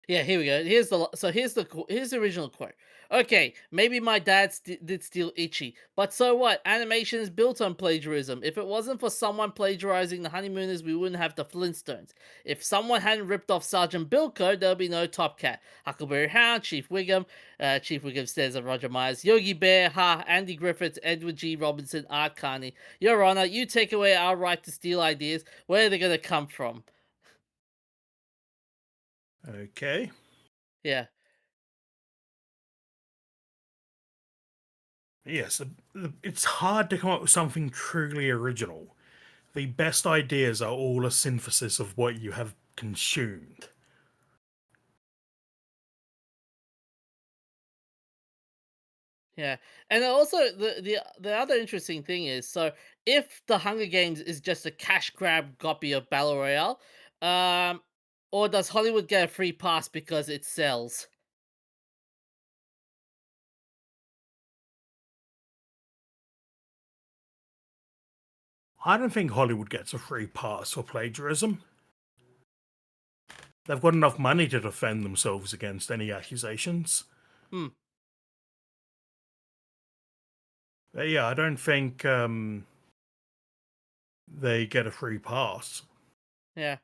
Yeah, here we go. Here's the original quote. Okay, maybe my dad did steal Itchy, but so what? Animation is built on plagiarism. If it wasn't for someone plagiarizing the Honeymooners, we wouldn't have the Flintstones. If someone hadn't ripped off Sergeant Bilko, there'll be no Top Cat, Huckleberry Hound, Chief Wiggum. Chief Wiggum stares at Roger Myers. Yogi Bear, Ha, Andy Griffiths, Edward G. Robinson, Art Carney. Your Honor, you take away our right to steal ideas. Where are they gonna come from? Okay. Yeah. Yes, it's hard to come up with something truly original. The best ideas are all a synthesis of what you have consumed. Yeah, and also the other interesting thing is, so if the Hunger Games is just a cash grab copy of Battle Royale, um, or does Hollywood get a free pass because it sells? I don't think Hollywood gets a free pass for plagiarism. They've got enough money to defend themselves against any accusations. Hmm. But yeah, I don't think they get a free pass. Yeah.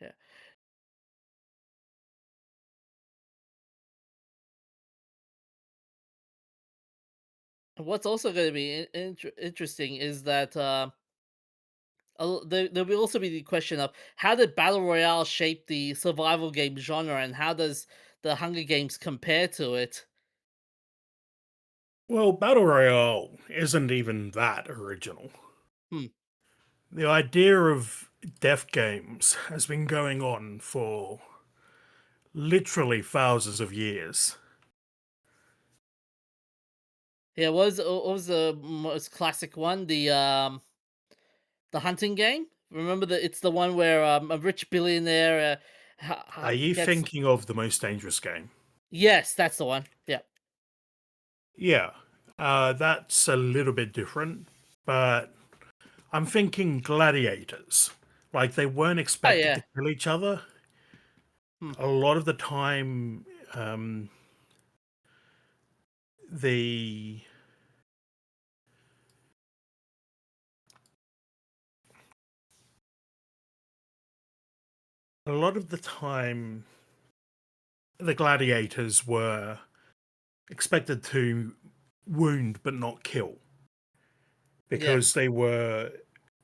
Yeah. And what's also going to be interesting is that there will also be the question of how did Battle Royale shape the survival game genre, and how does the Hunger Games compare to it? Well, Battle Royale isn't even that original. Hmm. The idea of death games has been going on for literally thousands of years. Yeah, what was the most classic one? The hunting game. Remember that it's the one where a rich billionaire Are you gets. thinking of the most dangerous game? Yes, that's the one. Yeah. Yeah, that's a little bit different, but I'm thinking gladiators. Like, they weren't Oh expected yeah. to kill each other. Hmm. A lot of the time, um, the a lot of the time the gladiators were expected to wound but not kill Yeah. because they were,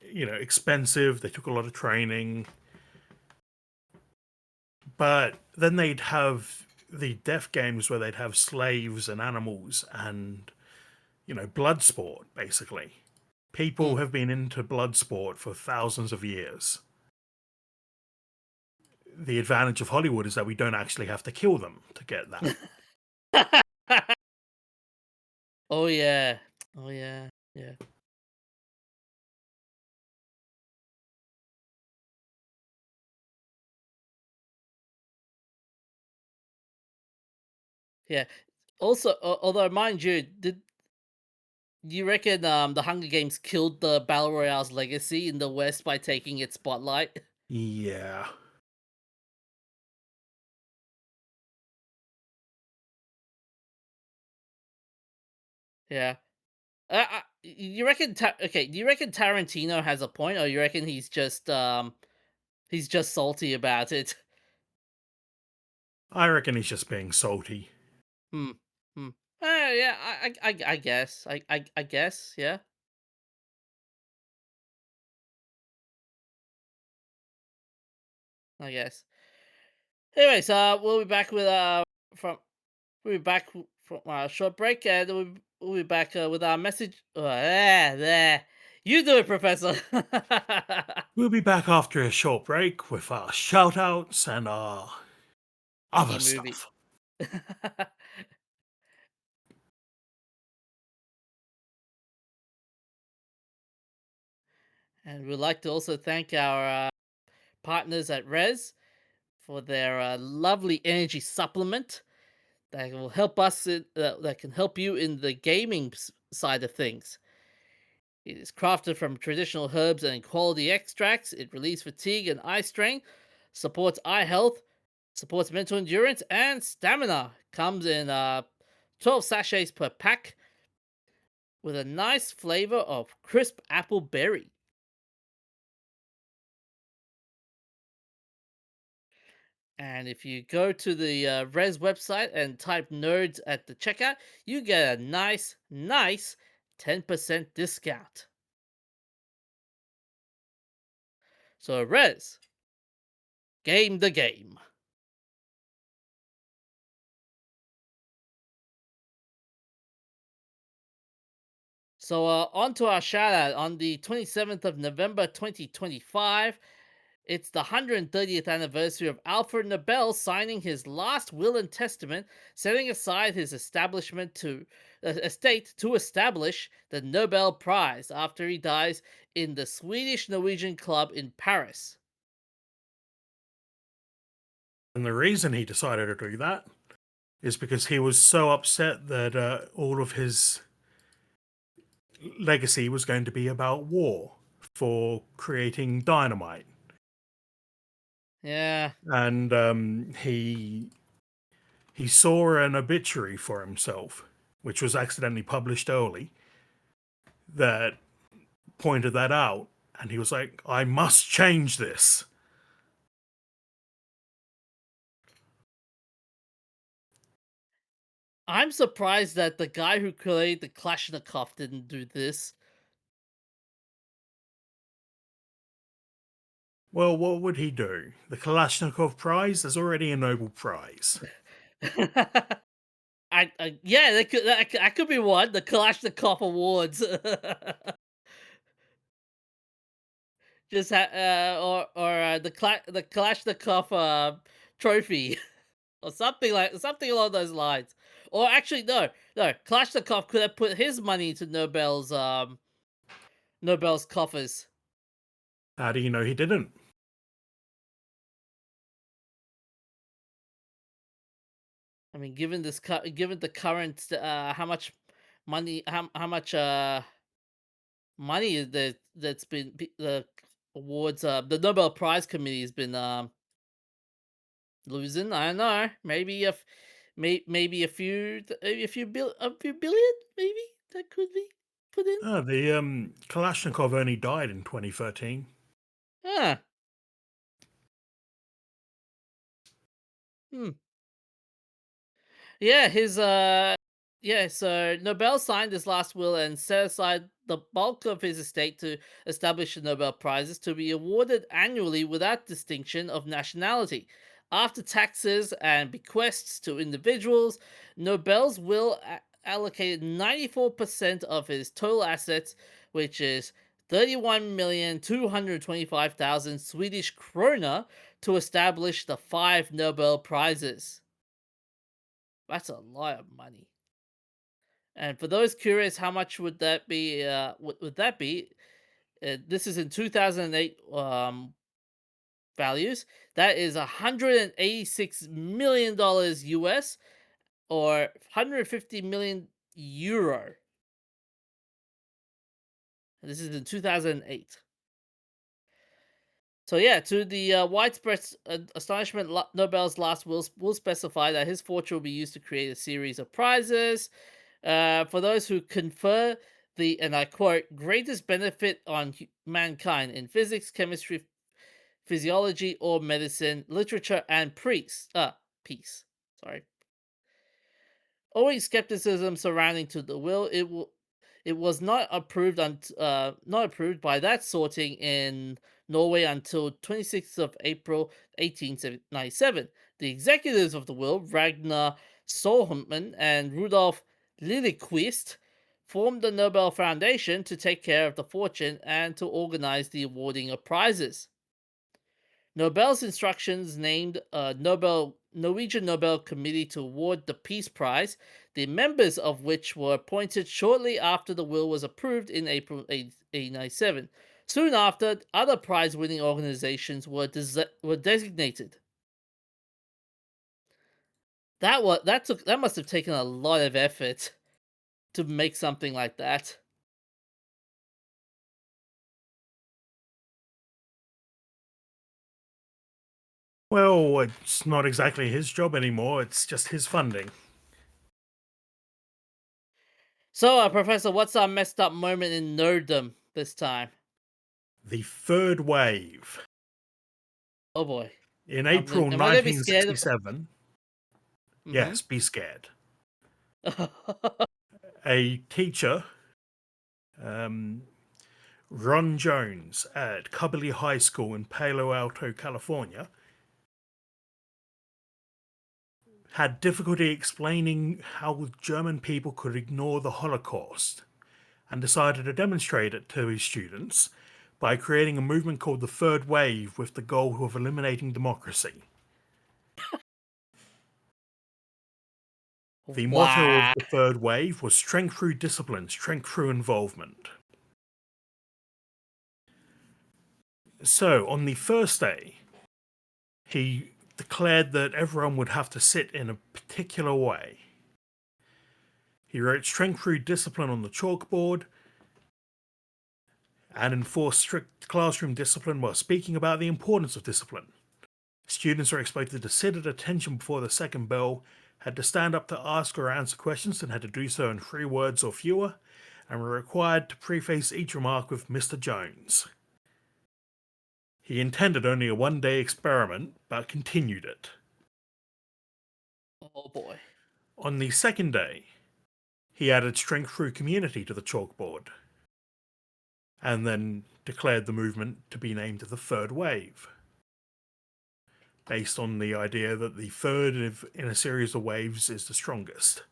expensive. They took a lot of training, but then they'd have the death games where they'd have slaves and animals and blood sport. Basically, Hmm. people have been into blood sport for thousands of years. The advantage of Hollywood is that we don't actually have to kill them to get that. Oh yeah. Oh yeah. Yeah. Yeah. Also, although mind you, did you reckon the Hunger Games killed the Battle Royale's legacy in the West by taking its spotlight? Yeah, Yeah. You reckon? Okay. Do you reckon Tarantino has a point, or you reckon he's just salty about it? I reckon he's just being salty. Hmm. Hmm. Yeah. I guess. I guess. Yeah. I guess. Anyways, we'll be back with from we'll be back from our short break, and we'll be back with our message. There, you do it, Professor. We'll be back after a short break with our shout outs and our Indie other movie. stuff. And we'd like to also thank our partners at Res for their lovely energy supplement that will help us that can help you in the gaming side of things. It is crafted from traditional herbs and quality extracts. It relieves fatigue and eye strain, supports eye health, supports mental endurance and stamina. Comes in 12 sachets per pack with a nice flavor of crisp apple berry. And if you go to the Res website and type nerds at the checkout, you get a nice 10% discount. So, Res, game the game. So, on to our shout out on the 27th of November 2025. It's the 130th anniversary of Alfred Nobel signing his last will and testament, setting aside his estate to establish the Nobel Prize after he dies in the Swedish Norwegian club in Paris. And the reason he decided to do that is because he was so upset that all of his legacy was going to be about war for creating dynamite. Yeah. And he saw an obituary for himself, which was accidentally published early, that pointed that out. And he was like, I must change this. I'm surprised that the guy who created the Kalashnikov didn't do this. Well, what would he do? The Kalashnikov Prize? There's already a Nobel Prize. Yeah, that could be one. The Kalashnikov Awards. Just the Kalashnikov trophy or something along those lines. Or actually, no. Kalashnikov could have put his money into Nobel's coffers. How do you know he didn't? I mean, given the current how much how much money that's been the awards the Nobel Prize committee has been losing. I don't know. Maybe maybe a few billion maybe that could be put in. The Kalashnikov only died in 2013. Ah, hmm. Yeah, so Nobel signed his last will and set aside the bulk of his estate to establish the Nobel Prizes to be awarded annually without distinction of nationality. After taxes and bequests to individuals, Nobel's will allocated 94% of his total assets, which is 31,225,000 Swedish krona, to establish the five Nobel Prizes. That's a lot of money. And for those curious, how much would that be? Would that be? This is in 2008 values. That is $186 million US or 150 million euro. And this is in 2008. So yeah, to the widespread astonishment, Nobel's last will specify that his fortune will be used to create a series of prizes for those who confer the, and I quote, greatest benefit on mankind in physics, chemistry, physiology, or medicine, literature, and peace. Sorry. Owing skepticism surrounding to the will, it was not approved by that sorting in Norway until 26th of April 1897. The executives of the will, Ragnar Solomon and Rudolf Liljeqvist, formed the Nobel Foundation to take care of the fortune and to organize the awarding of prizes. Nobel's instructions named a Norwegian Nobel Committee to award the Peace Prize, the members of which were appointed shortly after the will was approved in April 1897. Soon after, other prize-winning organizations were designated. That must have taken a lot of effort to make something like that. Well, it's not exactly his job anymore, it's just his funding. So, Professor, what's our messed up moment in nerddom this time? The third wave. Oh boy. In Am April I gonna be scared of? 1967, Mm-hmm. yes, be scared. A teacher, um, Ron Jones, at Cubberley High School in Palo Alto, California, had difficulty explaining how German people could ignore the Holocaust and decided to demonstrate it to his students by creating a movement called the Third Wave with the goal of eliminating democracy. The motto of Wow. the Third Wave was strength through discipline, strength through involvement. So, on the first day, he declared that everyone would have to sit in a particular way. He wrote strength through discipline on the chalkboard and enforced strict classroom discipline while speaking about the importance of discipline. Students are expected to sit at attention before the second bell, had to stand up to ask or answer questions and had to do so in 3 words or fewer, and were required to preface each remark with Mr. Jones. He intended only a 1-day experiment, but continued it. Oh boy. On the second day, he added strength through community to the chalkboard, and then declared the movement to be named the Third Wave, based on the idea that the third in a series of waves is the strongest.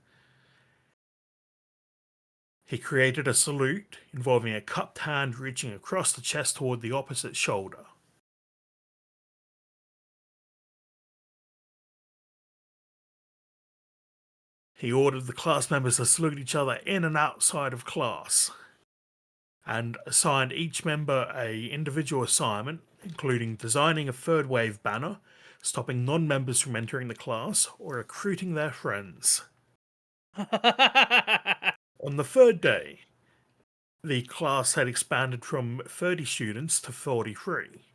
He created a salute involving a cupped hand reaching across the chest toward the opposite shoulder. He ordered the class members to salute each other in and outside of class, and assigned each member a individual assignment, including designing a third wave banner, stopping non-members from entering the class, or recruiting their friends. On the third day, the class had expanded from 30 students to 43.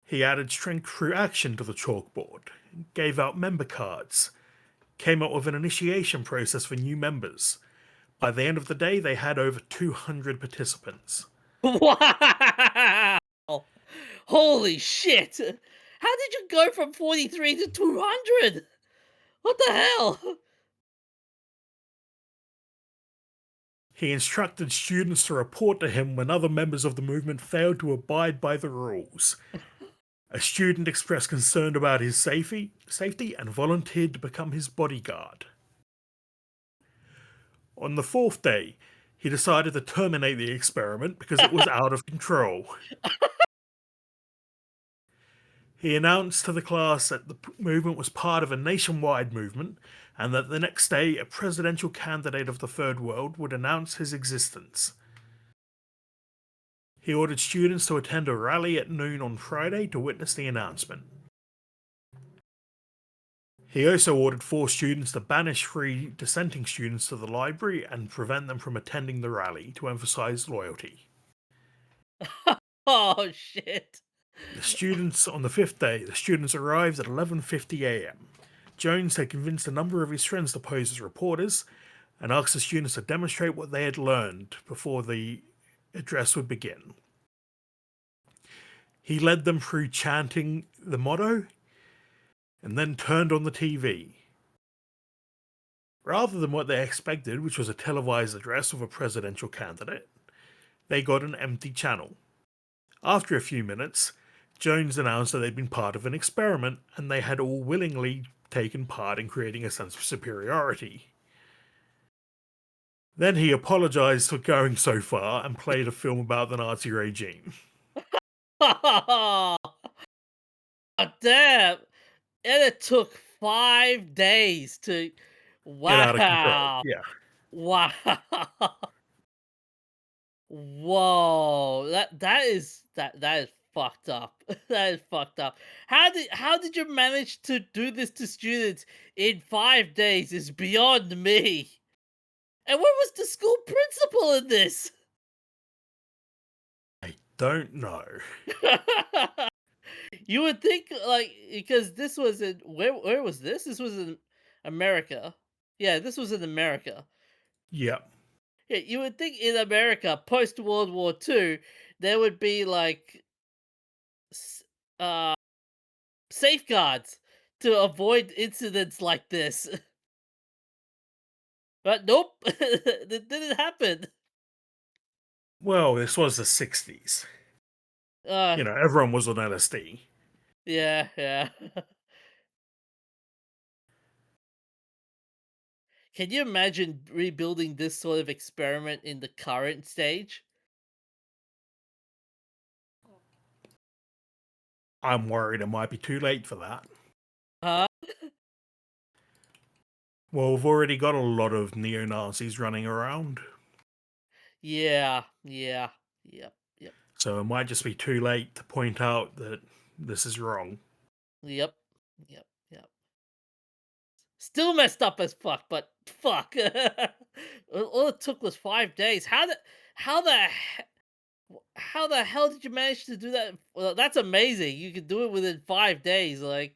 He added strength through action to the chalkboard, gave out member cards, came up with an initiation process for new members. By the end of the day, they had over 200 participants. Wow. Holy shit. How did you go from 43 to 200? What the hell? He instructed students to report to him when other members of the movement failed to abide by the rules. A student expressed concern about his safety and volunteered to become his bodyguard. On the fourth day, he decided to terminate the experiment because it was out of control. He announced to the class that the movement was part of a nationwide movement and that the next day a presidential candidate of the Third World would announce his existence. He ordered students to attend a rally at noon on Friday to witness the announcement. He also ordered 4 students to banish 3 dissenting students to the library and prevent them from attending the rally to emphasize loyalty. Oh shit. On the 5th day, the students arrived at 11:50 a.m. Jones had convinced a number of his friends to pose as reporters and asked the students to demonstrate what they had learned before the address would begin. He led them through chanting the motto and then turned on the TV. Rather than what they expected, which was a televised address of a presidential candidate, they got an empty channel. After a few minutes, Jones announced that they'd been part of an experiment and they had all willingly taken part in creating a sense of superiority. Then he apologized for going so far and played a film about the Nazi regime. Oh, damn. And it took 5 days to Get out of control. wow. Yeah. Wow. Whoa. That is fucked up. That is fucked up. How did you manage to do this to students in 5 days is beyond me. And where was the school principal in this? I don't know. You would think, like, because this was in where was this? This was in America. Yeah, this was in America. Yeah. Yeah, you would think in America post World War II there would be like s- uh safeguards to avoid incidents like this. But nope, it didn't happen. Well, this was the 60s. Uh Everyone was on LSD. yeah, yeah. Can you imagine rebuilding this sort of experiment in the current stage? I'm worried it might be too late for that. Huh? Well, we've already got a lot of neo Nazis running around, Yeah, yeah, yep, yep, so it might just be too late to point out that this is wrong. yep, yep, yep. Still messed up as fuck, but fuck. All it took was 5 days. How the how the hell did you manage to do that? Well, that's amazing. You could do it within 5 days. Like,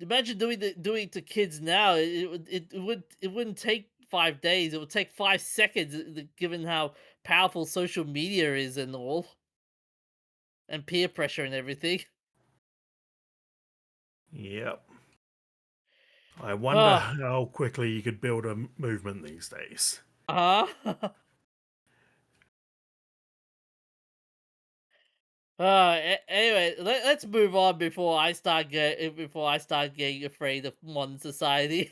imagine doing it to kids now. It wouldn't take 5 days. It would take 5 seconds, given how powerful social media is and all, and peer pressure and everything. Yep. I wonder Ah, how quickly you could build a movement these days. huh. Anyway, let's move on before I start getting afraid of modern society.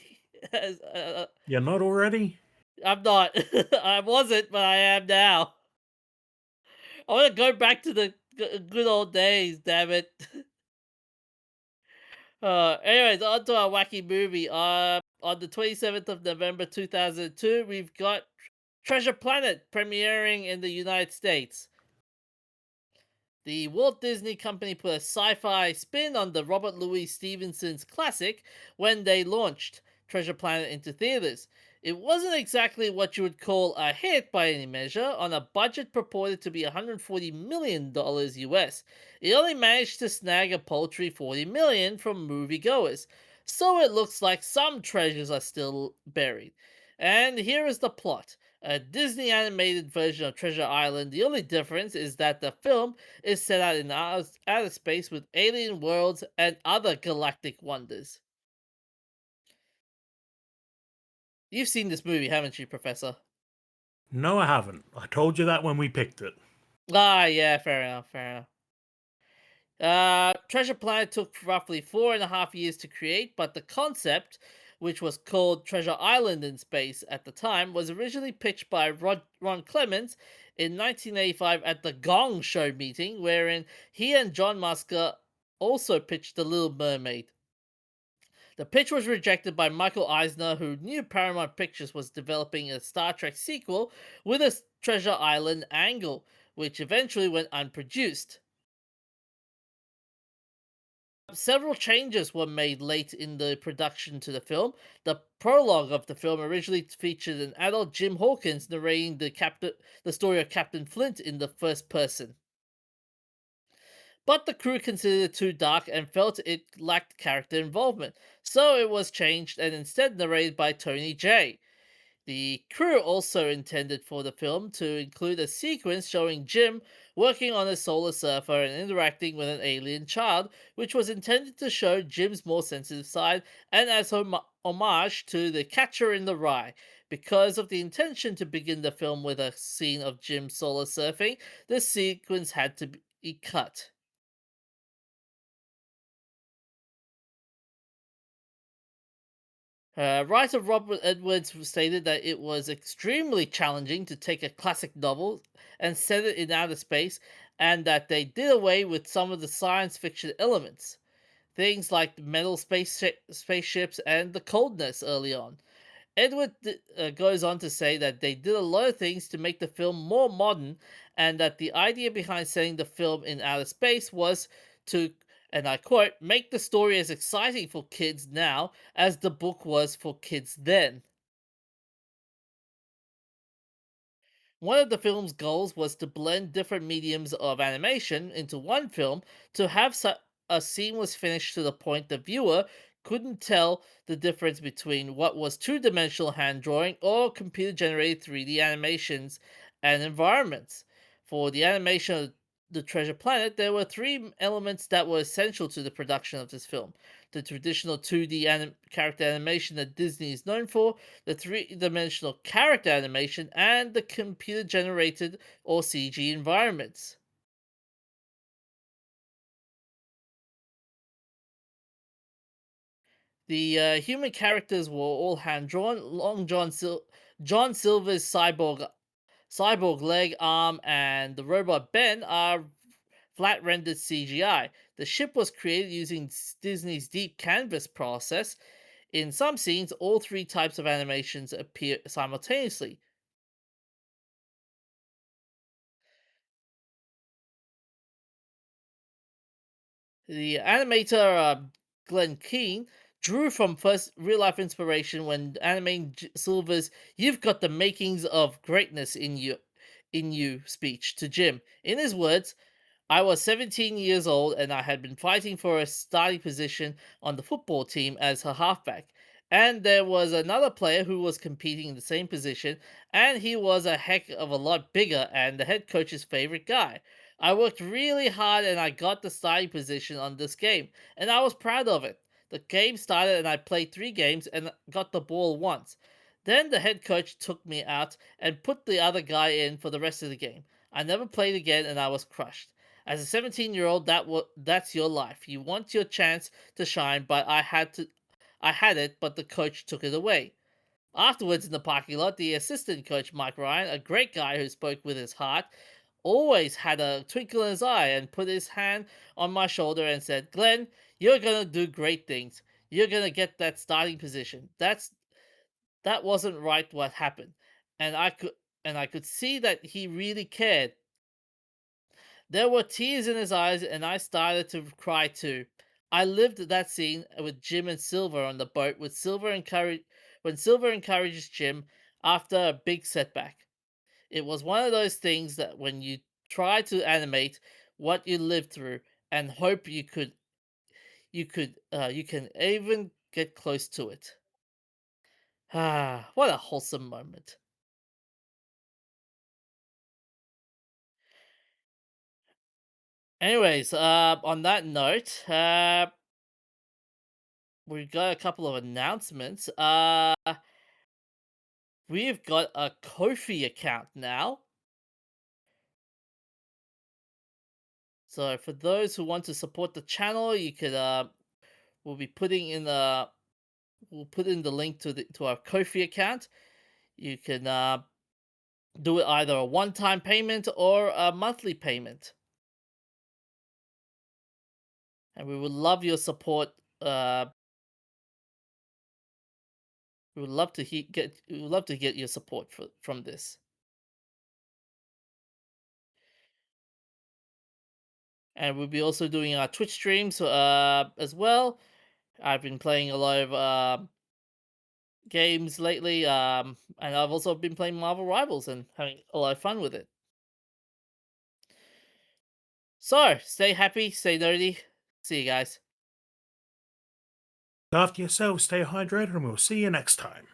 You're not already? I'm not. I wasn't, but I am now. I want to go back to the good old days. Damn it. Anyways, on to our wacky movie. On the 27th of November 2002, we've got Treasure Planet premiering in the United States. The Walt Disney Company put a sci-fi spin on the Robert Louis Stevenson's classic when they launched Treasure Planet into theaters. It wasn't exactly what you would call a hit by any measure on a budget purported to be $140 million US. It only managed to snag a paltry $40 million from moviegoers. So it looks like some treasures are still buried. And here is the plot. A Disney animated version of Treasure Island. The only difference is that the film is set out in outer space with alien worlds and other galactic wonders. You've seen this movie, haven't you, Professor? No, I haven't. I told you that when we picked it. Ah, yeah, fair enough, fair enough. Treasure Planet took roughly 4.5 years to create, but the concept, which was called Treasure Island in space at the time, was originally pitched by Ron Clements in 1985 at the Gong Show meeting, wherein he and John Musker also pitched The Little Mermaid. The pitch was rejected by Michael Eisner, who knew Paramount Pictures was developing a Star Trek sequel with a Treasure Island angle, which eventually went unproduced. Several changes were made late in the production to the film. The prologue of the film originally featured an adult Jim Hawkins narrating the story of Captain Flint in the first person. But the crew considered it too dark and felt it lacked character involvement, so it was changed and instead narrated by Tony Jay. The crew also intended for the film to include a sequence showing Jim working on a solar surfer and interacting with an alien child, which was intended to show Jim's more sensitive side and as homage to The Catcher in the Rye. Because of the intention to begin the film with a scene of Jim solar surfing, this sequence had to be cut. Writer Robert Edwards stated that it was extremely challenging to take a classic novel and set it in outer space, and that they did away with some of the science fiction elements, things like the metal spaceships and the coldness early on. Goes on to say that they did a lot of things to make the film more modern, and that the idea behind setting the film in outer space was to, and I quote, make the story as exciting for kids now as the book was for kids then. One of the film's goals was to blend different mediums of animation into one film to have a seamless finish to the point the viewer couldn't tell the difference between what was two-dimensional hand drawing or computer-generated 3D animations and environments. For the animation of the Treasure Planet, there were three elements that were essential to the production of this film: the traditional 2D character animation that Disney is known for, the three-dimensional character animation, and the computer-generated or CG environments. The human characters were all hand-drawn. John Silver's cyborg leg, arm, and the robot Ben are flat rendered CGI. The ship was created using Disney's deep canvas process. In some scenes, all three types of animations appear simultaneously. The animator Glenn Keane drew from first real life inspiration when animating Silver's "You've got the makings of greatness in you" speech to Jim. In his words, I was 17 years old and I had been fighting for a starting position on the football team as a halfback. And there was another player who was competing in the same position, and he was a heck of a lot bigger and the head coach's favorite guy. I worked really hard and I got the starting position on this game, and I was proud of it. The game started and I played 3 games and got the ball once. Then the head coach took me out and put the other guy in for the rest of the game. I never played again and I was crushed. As a 17-year-old, that's your life. You want your chance to shine, but I had it, but the coach took it away. Afterwards, in the parking lot, the assistant coach, Mike Ryan, a great guy who spoke with his heart, always had a twinkle in his eye and put his hand on my shoulder and said, Glenn, you're gonna do great things. You're gonna get that starting position. That wasn't right what happened. And I could see that he really cared. There were tears in his eyes, and I started to cry too. I lived that scene with Jim and Silver on the boat with when Silver encourages Jim after a big setback. It was one of those things that when you try to animate what you lived through and hope you can even get close to it. Ah, what a wholesome moment. Anyways, on that note, we've got a couple of announcements. We've got a Kofi account now. So for those who want to support the channel, you could we'll be putting in the we'll put in the link to our Kofi account. You can do it either a one-time payment or a monthly payment, and we would love your support. Uh, we would love to we would love to get your support from this. And we'll be also doing our Twitch streams as well. I've been playing a lot of games lately, and I've also been playing Marvel Rivals and having a lot of fun with it. So, stay happy, stay nerdy. See you guys. Look after yourselves, stay hydrated, and we'll see you next time.